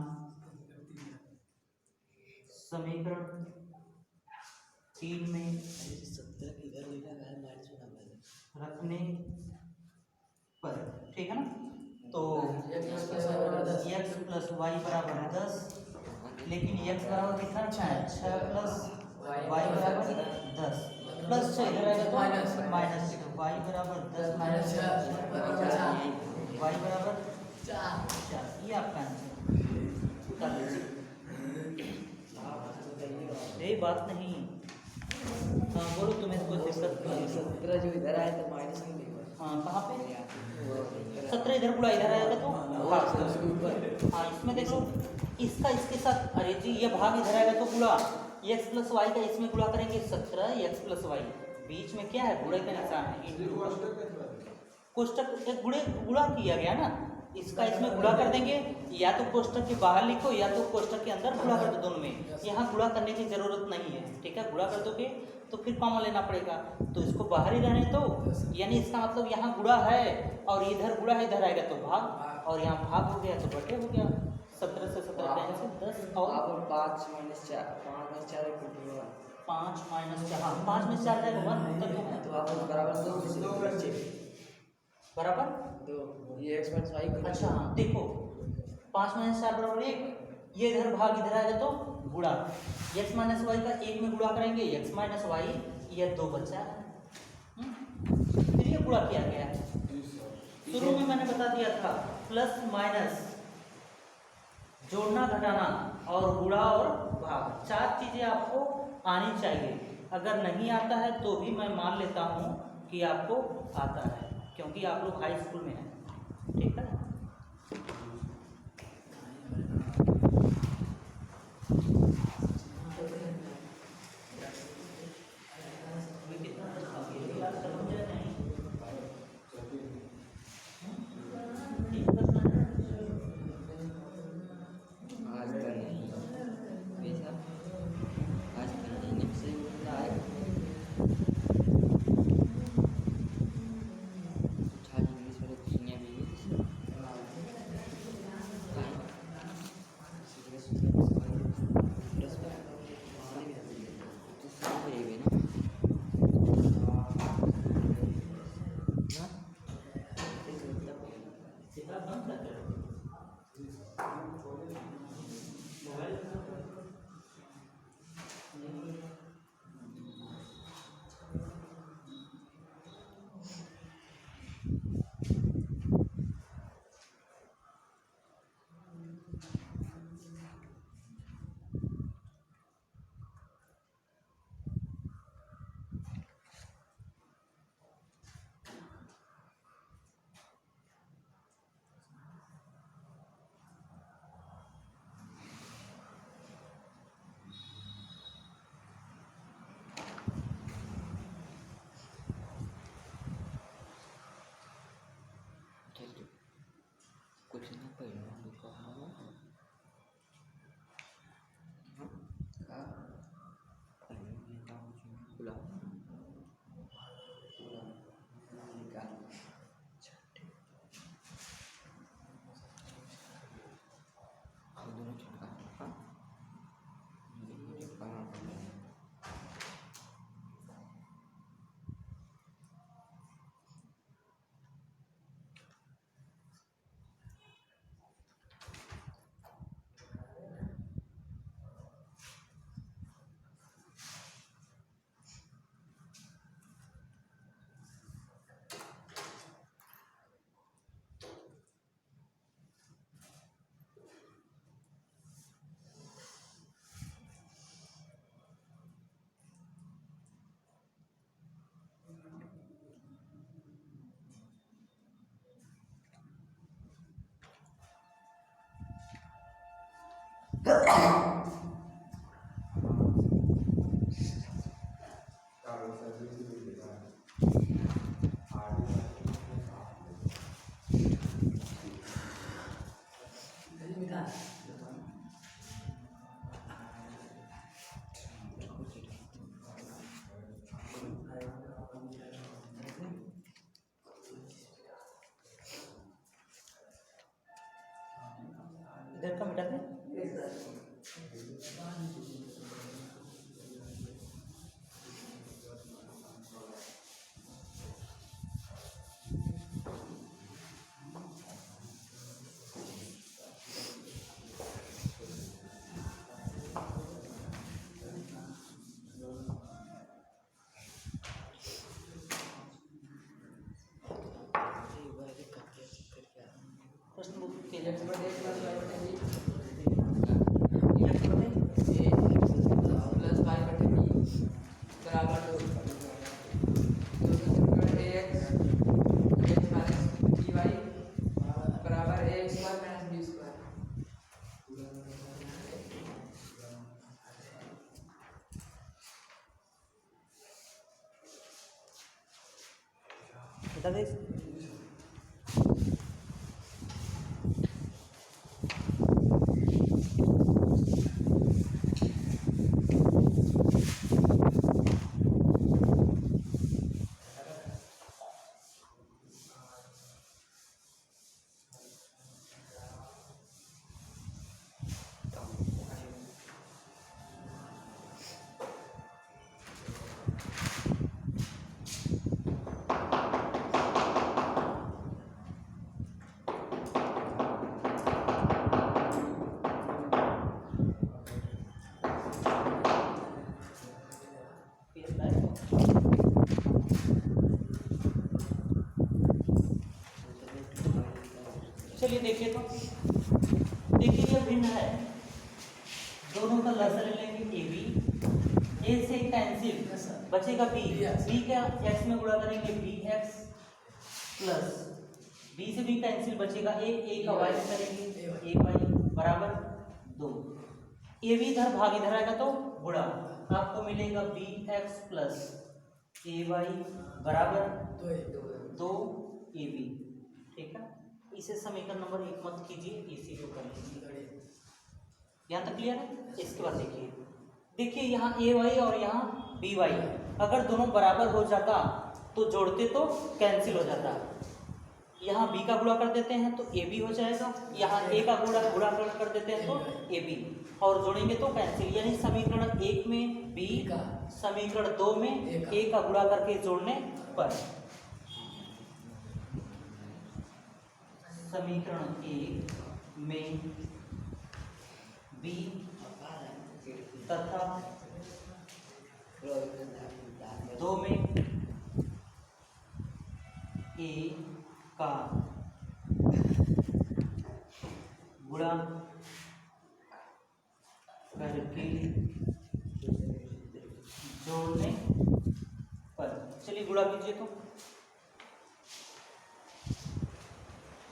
समीकरण 3 में रखने पर, ठीक है ना। तो एक्स प्लस वाई बराबर 10, लेकिन एक्स बराबर कितना है 6 प्लस वाई बराबर 10, प्लस 6 इधर आएगा तो माइनस 6, वाई बराबर 10 माइनस 6, वाई बराबर 4, ये आपका आंसर। यही बात नहीं, हाँ बोलो तुम्हें कोई दिक्कत नहीं। 17 जो इधर आया तो माइनस नहीं लेगा, हाँ कहाँ पे 17 इधर गुणा इधर आएगा तो हाँ इसमें देखो, इसका इसके साथ, अरे जी ये भाग इधर आएगा तो गुणा, एक्स प्लस वाई का इसमें गुणा करेंगे 17 एक्स प्लस वाई, बीच में क्या है गुणे का निशान है, कोष्टक एक गुणे गुणा किया गया ना, इसका इसमें गुणा कर देंगे, या तो कोष्टक के बाहर लिखो या तो कोष्टक के अंदर गुणा कर दो दोनों में। यहाँ गुणा करने की जरूरत नहीं है, ठीक है। गुणा कर दोगे तो फिर कॉमन लेना पड़ेगा, तो इसको बाहर ही रहने दो। यानी इसका मतलब यहाँ गुणा है और इधर गुणा है, इधर आएगा तो भाग, और यहाँ भाग हो गया तो बटे हो गया। 17 से 17 जाने से 10 और 5 - 4 5 - 4 = 5 - 4, हाँ 5 में 4 जाएगा 1 तक है, तो आप बराबर 2 बच्चे बराबर 2 ये x - y अच्छा हाँ देखो 5 - 4 बराबर 1, ये इधर भाग इधर आएगा तो गुणा, x - y का 1 में गुणा करेंगे x - y, ये 2 बचा है। फिर ये गुणा किया गया है। शुरू में मैंने बता दिया था प्लस माइनस, जोड़ना घटाना और गुणा और भाग, 4 चीजें आपको आनी चाहिए। अगर नहीं आता है तो भी मैं मान लेता हूँ कि आपको आता है, क्योंकि आप लोग हाई स्कूल में हैं, ठीक है। इधर का मिटा दें। प्रश्न बुक के लिए x बटे x प्लस y बटे b x बटे a प्लस y बटे b बराबर 2 ax माइनस by बराबर a square minus b square. मिटा दे। चलिए देखिए तो, देखिए ये भिन्न है, दोनों का लसागु ले लेंगे ए बी, ए से कैंसिल बचेगा बी, बी क्या एक्स में गुणा करेंगे बी एक्स प्लस बी से बी कैंसिल बचेगा ए का वाई में करेंगे ए वाई बराबर 2। ए बी इधर भाग इधर आएगा तो गुणा, आपको मिलेगा B x plus a y बराबर 2 ए बी। ठीक है, इसे समीकरण नंबर 1 मत कीजिए, इसी को कर लीजिए। यहाँ तक क्लियर है? इसके बाद देखिए यहाँ ए वाई और यहाँ बी वाई, अगर दोनों बराबर हो जाता तो जोड़ते तो कैंसिल हो जाता, यहाँ बी का गुणा कर देते हैं तो ए बी हो जाएगा, यहाँ ए का गुणा कर देते हैं तो ए बी, और जोड़ेंगे तो कैंसिल, यानी समीकरण 1 में बी, समीकरण 2 में ए का गुणा करके जोड़ने पर समीकरण 1 में बी तथा 2 में ए का गुणा करके जोड़ने पर, चलिए गुणा कीजिए तो,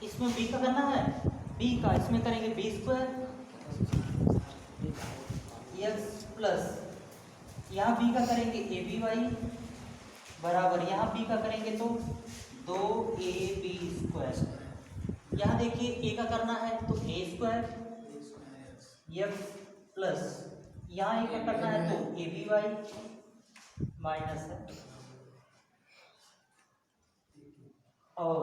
इसमें बी का करना है, बी का इसमें करेंगे बी स्क्वायर एक्स प्लस यहाँ बी का करेंगे ए बी वाई बराबर, यहाँ बी का करेंगे तो 2ab स्क्वायर, यहाँ देखिए ए का करना है तो ए स्क्वायर एक्स प्लस यहाँ ए का करना है तो ए बी वाई माइनस है और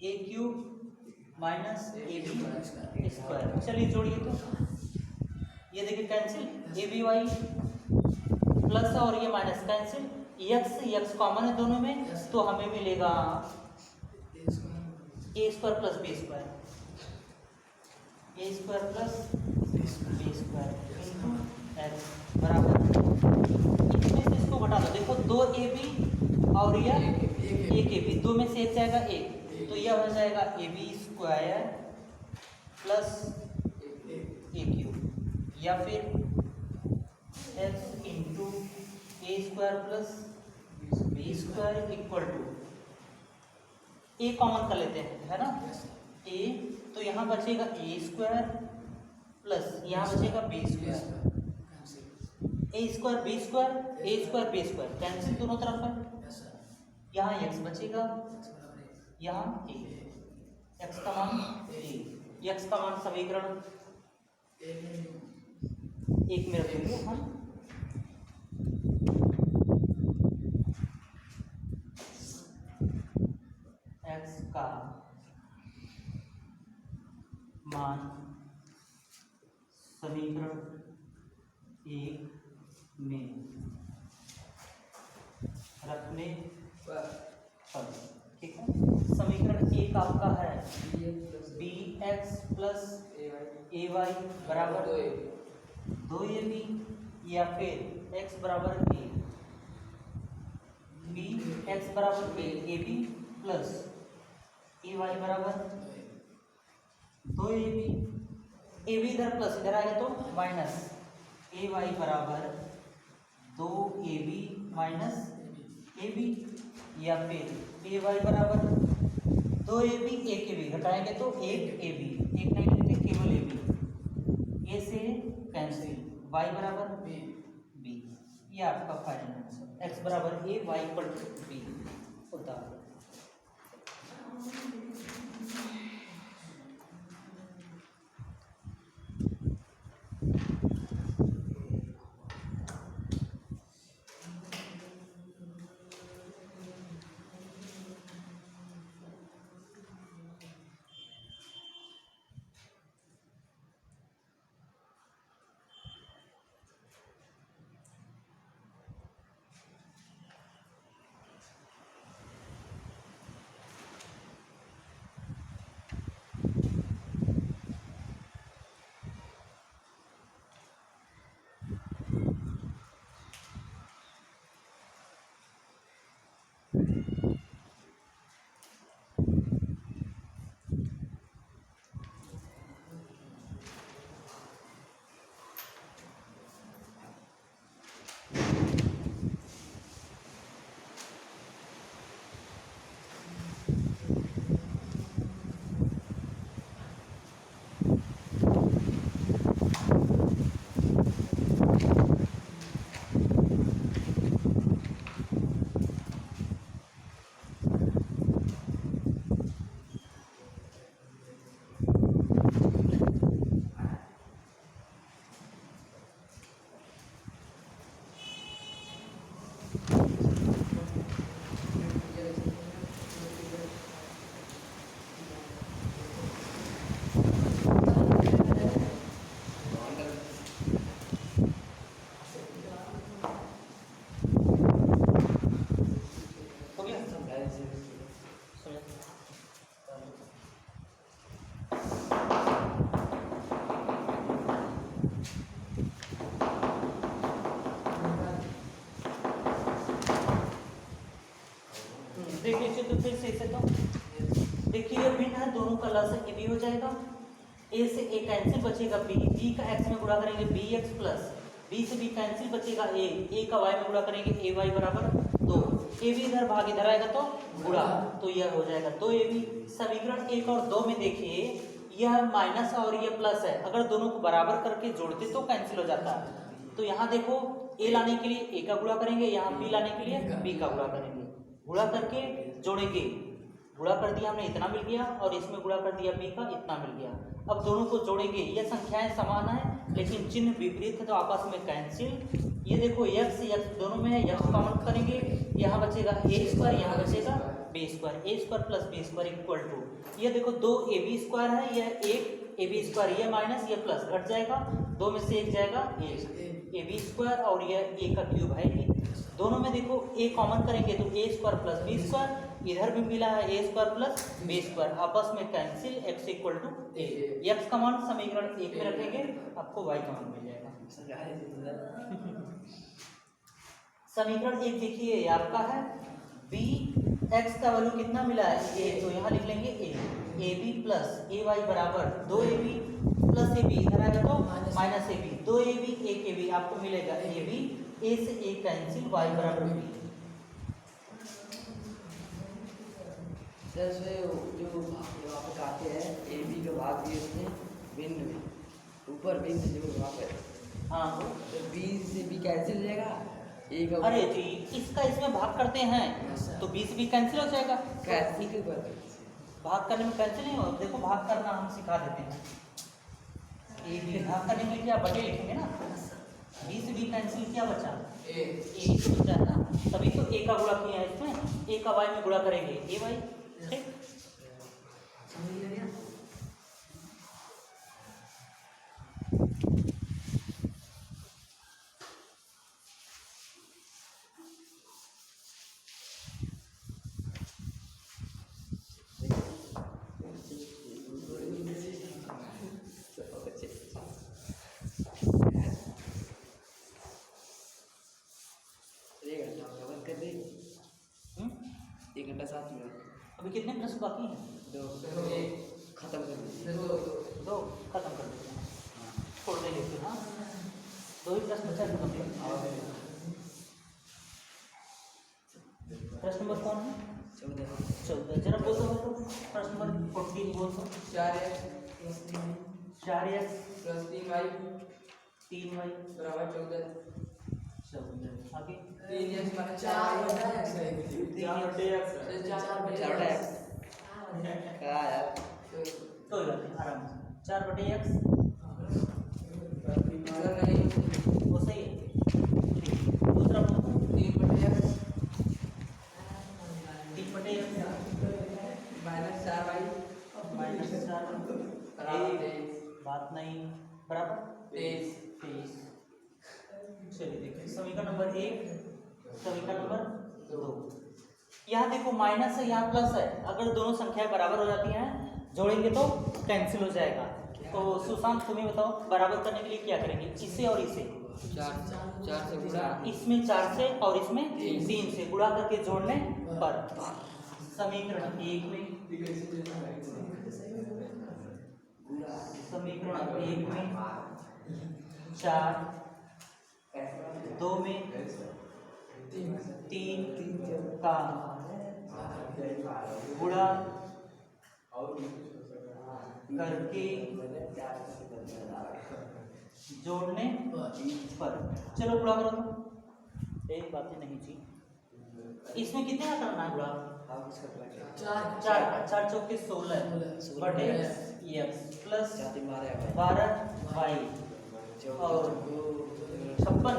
A cube minus A B square. चलिए जोड़िए तो, ये देखिए cancel, A B Y plus और ये माइनस कैंसिल, एक्स कॉमन है दोनों में तो हमें मिलेगा A square plus B square, A square plus B square into X बराबर, इसमें से इसको घटा दो, देखो 2ab और यह 1ab, 2 में से एक जाएगा 1 तो यह हो जाएगा a B square plus a cube, या फिर x into a square plus B square equal to, a common कर लेते हैं है ना, ए तो यहाँ बचेगा ए स्क्वायर प्लस यहाँ बचेगा B square, A square B square cancel दोनों तरफ है, यहाँ एक्स बचेगा, यहाँ ए, एक्स का मान ए, एक्स का मान समीकरण 1 में रखेंगे हम, एक्स का मान समीकरण 1 में रखने पर, ठीक है, समीकरण 1 आपका है B x plus a y बराबर 2ab, या फिर x बराबर a, बी एक्स बराबर a b plus a y बराबर 2ab, ए बी इधर प्लस इधर आएगा तो माइनस ए वाई बराबर 2ab माइनस ए बी, या फिर ए वाई बराबर 2ab 1ab, घटाएंगे तो 1ab, एक नहीं लिखते केवल ए बी, ए से कैंसिल, वाई बराबर बी, ये आपका फाइनल आंसर, एक्स बराबर ए वाई इक्वल टू बी होता है। देख लीजिए तो फिर से इसे तो देखिए ये भिन्न है, दोनों का लस ए बी हो जाएगा। ए से ए कैंसिल बचेगा बी का एक्स में गुणा करेंगे बी एक्स प्लस बी से बी कैंसिल बचेगा ए का वाई में गुणा करेंगे ए वाई बराबर 2। ए बी इधर भाग इधर आएगा तो गुणा, तो यह हो जाएगा 2ab। समीकरण 1 और 2 में देखिए यह माइनस और यह प्लस है, अगर दोनों को बराबर करके जोड़ते तो कैंसिल हो जाता है। तो यहाँ देखो ए लाने के लिए ए का गुणा करेंगे, यहाँ बी लाने के लिए बी का गुणा करेंगे, गुणा करके जोड़ेंगे। गुणा कर दिया हमने इतना मिल गया और इसमें गुणा कर दिया बी का इतना मिल गया। अब दोनों को जोड़ेंगे, ये संख्याएं समान है लेकिन चिन्ह विपरीत है तो आपस में कैंसिल। ये देखो x दोनों में है, x कॉमन करेंगे, यहाँ बचेगा a स्क्वायर, यहाँ बचेगा b square, a square plus b square equal to ये देखो 2ab स्क्वायर है, यह 1ab स्क्वायर, ये माइनस ये प्लस घट जाएगा, 2 में से 1 जाएगा ab स्क्वायर और यह a का क्यूब है। दोनों में देखो a कॉमन करेंगे तो a square plus b square, इधर भी मिला है a square plus b square, आपस में cancel, x equal to a। x का मान समीकरण 1 में रखेंगे, आपको y का मान मिल जाएगा। समीकरण 1 देखिए ये आपका है b x का वैल्यू कितना मिला है a, तो यहाँ लिख लेंगे a ab plus a y बराबर 2ab प्लस ab, इधर आएगा तो माइनस ab, 2ab 1ab आपको मिलेगा ab, a से a कैंसिल, y बराबर b। सर जो वहाँ पे काटे हैं ए बी के भाग दिए उसने भिन्न में ऊपर भिन्न जो वहाँ पे, हाँ तो बी से बी कैंसिल हो जाएगा, ए का अरे जी इसका इसमें भाग करते हैं तो 20 भी कैंसिल हो जाएगा। कैंसिल के ऊपर भाग करने में कैंसिल नहीं हो, देखो भाग करना हम सिखा देते हैं। ए बी भाग करने में क्या बटे लिखेंगे ना, 20 भी कैंसिल, क्या बचा ए तो बचा है ना, तभी तो ए का गुणा किया है इसमें, ए का वाई में गुणा करेंगे ए वाई, ठीक। एक घंटा 7 मिनट, अभी कितने प्रश्न बाकी हैं? 2 खत्म कर दीजिए, 2 खत्म कर देते हैं, छोड़ देंगे फिर। हाँ 2 ही प्रश्न बचा खत्म कर। प्रश्न नंबर कौन है? 14 जरा बोल दो तो प्रश्न नंबर 14 बोल दो। 4x प्लस 3y 3y बराबर 14 आगे 3x माइनस 4y क्या यार, तो आराम से 4/x वो सही है। दूसरा -3/x माइनस 4 बात नहीं बराबर 23। चलिए देखिए समीकरण नंबर 1 समीकरण नंबर 2, यहाँ देखो माइनस है यहाँ प्लस है, अगर दोनों संख्याएं बराबर हो जाती हैं जोड़ेंगे तो कैंसिल हो जाएगा। तो सुशांत तुम्हें बताओ बराबर करने के लिए क्या करेंगे, इसे और इसे 4 से गुणा, इसमें 4 से और इसमें 3 से गुणा करके जोड़ने पर समीकरण 1 में समीकरण 1 में 4, 2 में 3 का गुणा करके जोड़ने पर, चलो गुणा करो तो एक बात नहीं जी, इसमें कितने का करना है गुणा? 4 चौके 16 बटे x प्लस 12y और 56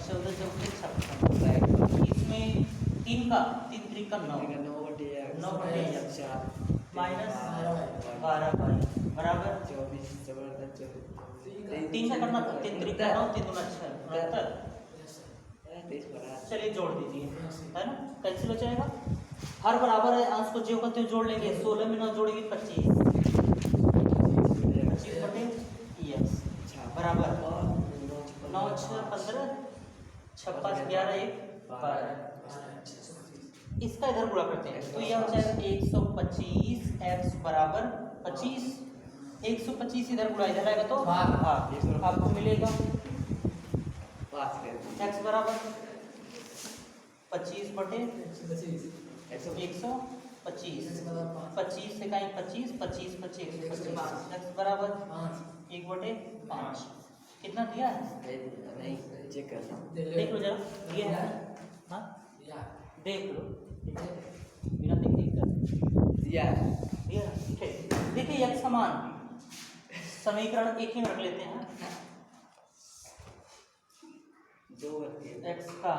14 चौके 56, इसमें 3 का 3 3 का 9 बटे x माइनस 12y बराबर 3 का करना था, 3 3 का 9 3 दूना 6 चलिए जोड़ दीजिए, है ना, कैंसिल हो जाएगा। हर बराबर है, अंश को जो करते हैं जोड़ लेंगे, 16 में 9 जोड़ेंगे 25 बटे x बराबर 9 6 15 56 11 1 12 इसका इधर गुणा करते हैं तो यह हो जाएगा 125 x बराबर 25। 125 इधर गुणा इधर आएगा तो भाग आपको मिलेगा x बराबर 25 बटे 125। 25 से कहीं 25 25 25 125 x बराबर 1 बटे 5 कितना दिया है नहीं चेक करना देख लो जरा दिया है हाँ देख लो बिना देखे कर दिया दिया ठीक है। देखिए एक समान समीकरण एक ही में रख लेते हैं दो करती है x का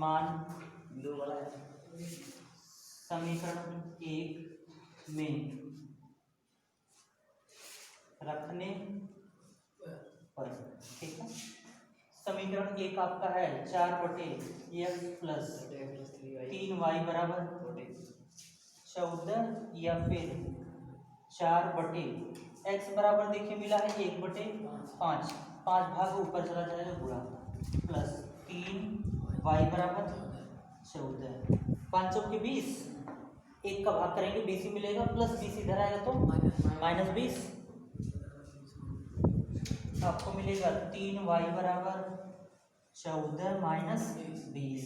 मान दो वाला है समीकरण एक में रखने पर ठीक है। समीकरण एक आपका है 4 बटे एक्स प्लस 3y बराबर 14 या फिर 4 बटे x बराबर देखिए मिला है 1 बटे 5 5 भाग ऊपर चला जाएगा गुणा प्लस 3y बराबर 14 5 चौके 20 1 का भाग करेंगे 20 ही मिलेगा प्लस 20 इधर आएगा तो माइनस 20 आपको मिलेगा 3y बराबर 14 माइनस 20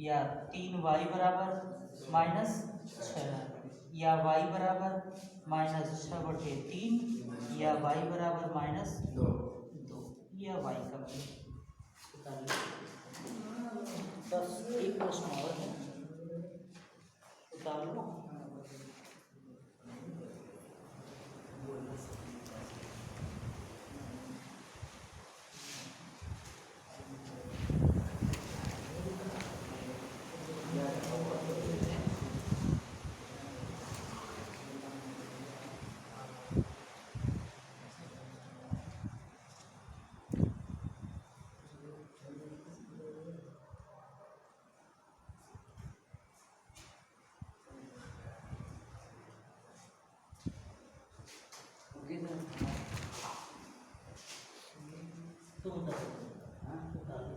या 3y बराबर माइनस 6 या y बराबर माइनस 6 बटे 3 या y बराबर माइनस 2 या y का बस एक प्रश्न और है उतार लो तुम उतार हाँ उतार लो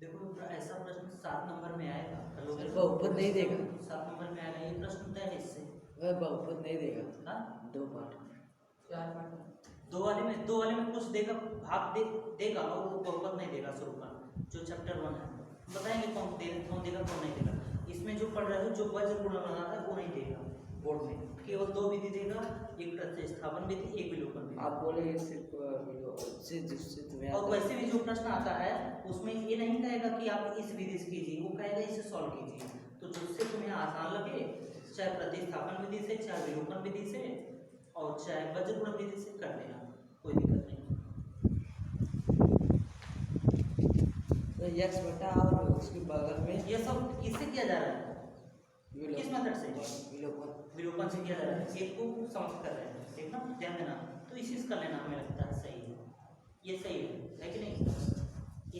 देखो ऐसा प्रश्न 7 नंबर में आएगा सर बहुपद नहीं देगा 7 नंबर में आएगा ये प्रश्न तय है इससे वह बहुपद नहीं देगा हाँ दो पार्ट 4 पार्ट दो वाले में कुछ देगा भाग देगा और वो बहुपद नहीं देगा शुरू का जो चैप्टर 1 है बताएंगे कौन देगा कौन नहीं देगा। इसमें जो पढ़ रहे हो जो वज्र गुणन है वो नहीं देगा बोर्ड में केवल 2 विधि देगा एक प्रतिस्थापन विधि एक विलोपन विधि। आप बोले सिर्फ जिससे तुम्हें और वैसे भी जो प्रश्न आता है उसमें ये नहीं कहेगा कि आप इस विधि से कीजिए वो कहेगा इसे सॉल्व कीजिए तो जिससे तुम्हें आसान लगे चाहे प्रतिस्थापन विधि से चाहे विलोपन विधि से और चाहे वज्र गुणन विधि से कर लेना कोई दिक्कत नहीं। तो यक्स बटा और उसके बगल में ये सब किससे किया जा रहा है किस मेथड से विलोपन से किया जा रहा है एक को समाप्त कर रहे हैं ठीक ना ध्यान देना तो इसी से कर लेना हमें लगता है सही है ये सही है कि नहीं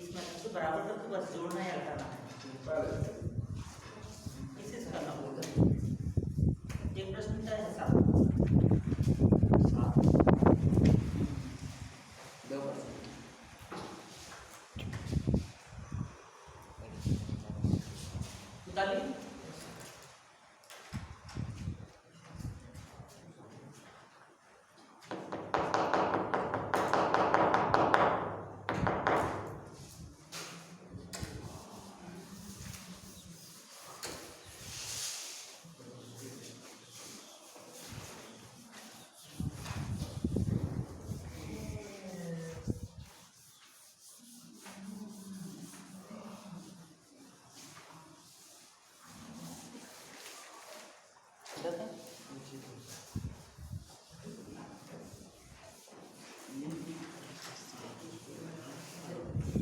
इस मेथड से बराबर करके बस जोड़ना या हटाना है इसी से करना होगा। एक प्रश्न क्या है 7 बताइए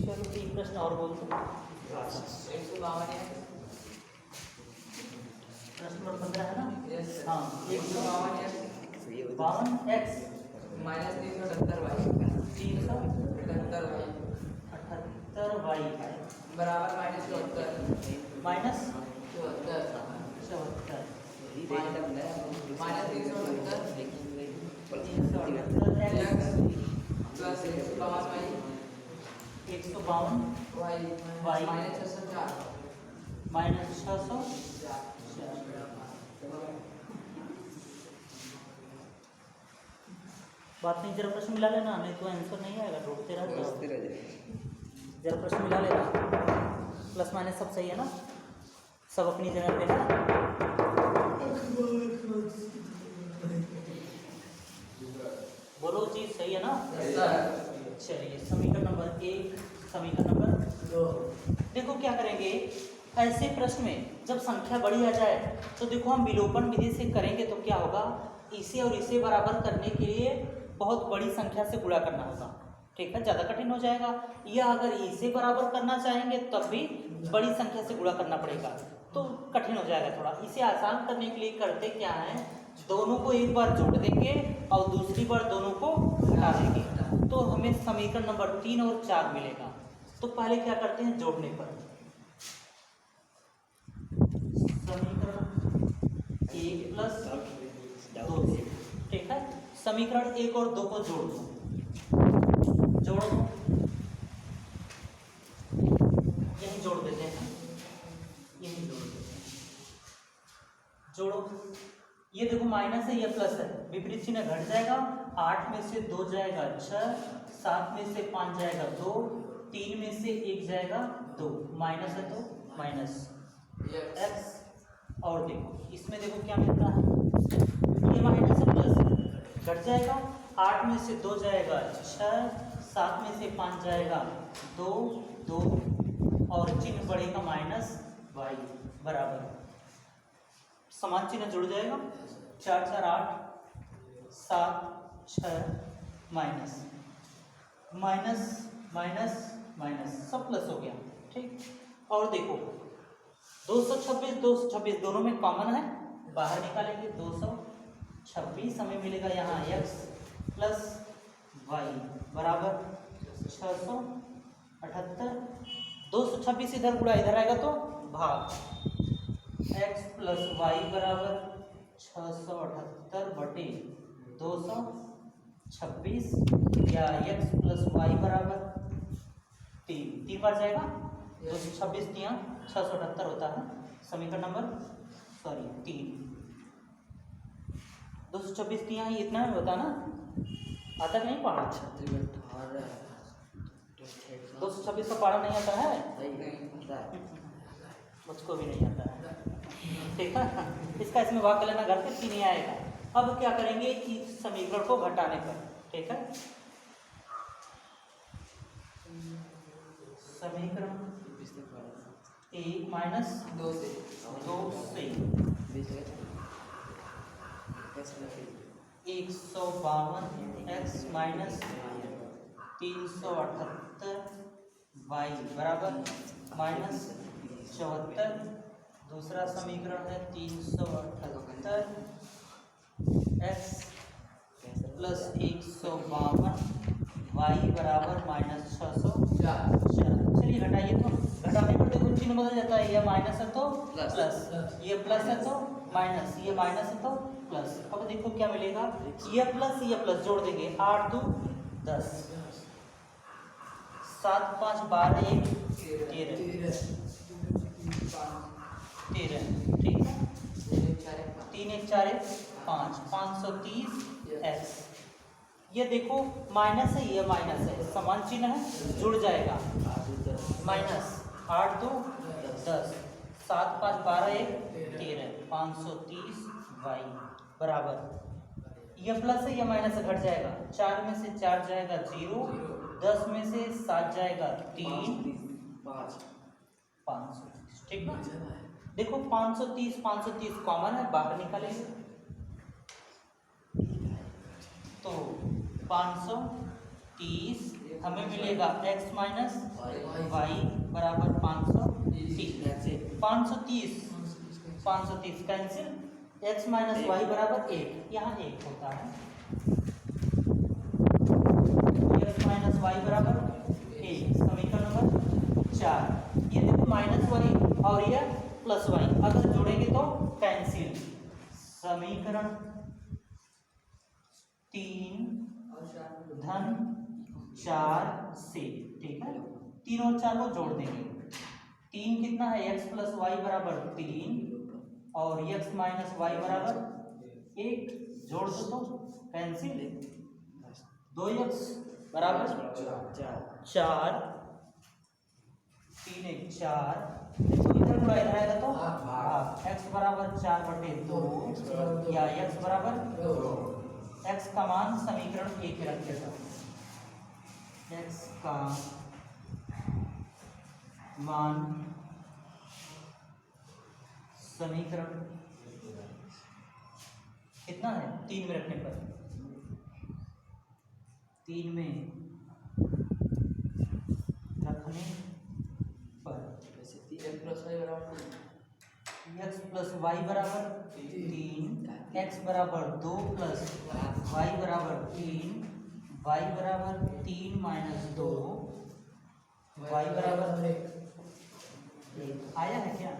चलो ठीक प्रश्न और बोल दो। 152 है। प्रश्न नंबर 15 है ना? Yes sir. हाँ, 152 है। 52 x minus 378 y 378 y y बराबर minus 74 minus 74 74 minus 378 378 plus 152 152 y y minus 604 minus 600। बात नहीं, जरा प्रश्न मिला लेना, नहीं तो आंसर नहीं आएगा, ढूंढते रह जाओ। जरा प्रश्न मिला लेना, प्लस माइनस सब सही है ना, सब अपनी जगह पे है। बोलो चीज सही है ना? चलिए समीकरण नंबर 1, समीकरण नंबर 2। देखो क्या करेंगे ऐसे प्रश्न में, जब संख्या बड़ी आ जाए तो देखो हम विलोपन विधि से करेंगे तो क्या होगा, इसे और इसे बराबर करने के लिए बहुत बड़ी संख्या से गुणा करना होगा, ठीक है, ज़्यादा कठिन हो जाएगा। या अगर इसे बराबर करना चाहेंगे तब भी बड़ी संख्या से गुणा करना पड़ेगा, तो कठिन हो जाएगा थोड़ा। इसे आसान करने के लिए करते क्या है, दोनों को एक बार जोड़ देंगे और दूसरी बार दोनों को घटा देंगे, तो हमें समीकरण नंबर 3 और 4 मिलेगा। तो पहले क्या करते हैं, जोड़ने पर समीकरण 1 प्लस 2, ठीक है, समीकरण 1 और 2 को जोड़ दो, जोड़ दो, यहीं जोड़ देते हैं, यहीं जोड़ देते हैं, जोड़ो। ये देखो माइनस है, ये प्लस है, विपरीत चिन्ह घट जाएगा, 8 में से 2 जाएगा 6, 7 में से 5 जाएगा 2, 3 में से 1 जाएगा 2, माइनस है तो माइनस एक्स। और देखो इसमें देखो क्या मिलता है, ये माइनस है प्लस है, घट जाएगा, 8 में से 2 जाएगा 6, 7 में से 5 जाएगा 2, 2 और चिन्ह बढ़ेगा माइनस वाई बराबर, समान चिन्ह जुड़ जाएगा, 4 4 8 7 6 माइनस माइनस माइनस माइनस सब प्लस हो गया, ठीक। और देखो 226 226 दोनों में कॉमन है, बाहर निकालेंगे, 226 हमें मिलेगा यहाँ x प्लस वाई बराबर 678, 226 इधर गुणा इधर आएगा तो भाग, x प्लस वाई बराबर 678 बटे 226 या x प्लस वाई बराबर 3 बार जाएगा, 226 3 678 होता है, समीकरण नंबर 3, 226 3 इतना में होता ना, आता कि नहीं पढ़ा, 226 का पढ़ा नहीं आता है, मुझको भी नहीं आता है, ठीक है। इसका इसमें भाग कर लेना, घर पे 3 ही आएगा। अब क्या करेंगे इस समीकरण को घटाने पर, ठीक है, समीकरण 1 माइनस 2 से 152 एक्स माइनस 378 वाई बराबर माइनस 74, दूसरा समीकरण है 378 एक्स प्लस 152 वाई बराबर माइनस 604। चलिए घटाइए, तो घटाने पर देखो चिन्ह बदल जाता है, ये माइनस है तो प्लस, ये प्लस है तो माइनस, ये माइनस है तो प्लस। अब देखो क्या मिलेगा, ये प्लस जोड़ देंगे, 8 2 10, 7 5 12 1 13, ठीक है, 3 1 4 1 5, 530 एक्स। ये देखो माइनस है, ये माइनस है, समान चिन्ह है, जुड़ जाएगा, माइनस 8 2 10, 7 5 12 1 13, 530 वाई बराबर, ये प्लस है, ये माइनस है, घट जाएगा, 4 में से 4 जाएगा 0, 10 में से 7 जाएगा 3 530, ठीक ना। देखो 530 कॉमन है, बाहर निकालेंगे तो 530 हमें मिलेगा x माइनस वाई बराबर 530 530 कैंसिल, x माइनस वाई बराबर 1, यहाँ 1 होता है, x माइनस वाई बराबर 1, समीकरण नंबर 4। ये देखो माइनस वाई और ये प्लस वाई, अगर जोड़ेंगे तो कैंसिल, समीकरण 3 धन 4 से, ठीक है, 3 और 4 को जोड़ देंगे, 3 कितना है, x प्लस वाई बराबर 3 और x माइनस वाई बराबर 1, जोड़ दो तो कैंसिल, 2x बराबर 4, 3 1 4, इधर थोड़ा इधर आएगा तो x बराबर 4/2 या x बराबर x का मान समीकरण 1 में रखेगा, x का मान समीकरण कितना है, 3 में रखने पर, 3 में रखने पर x प्लस वाई बराबर 3, x बराबर 2 प्लस वाई बराबर 3, y बराबर 3 माइनस 2, y बराबर आया है क्या,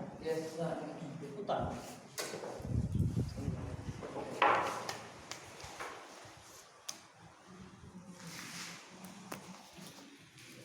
उतार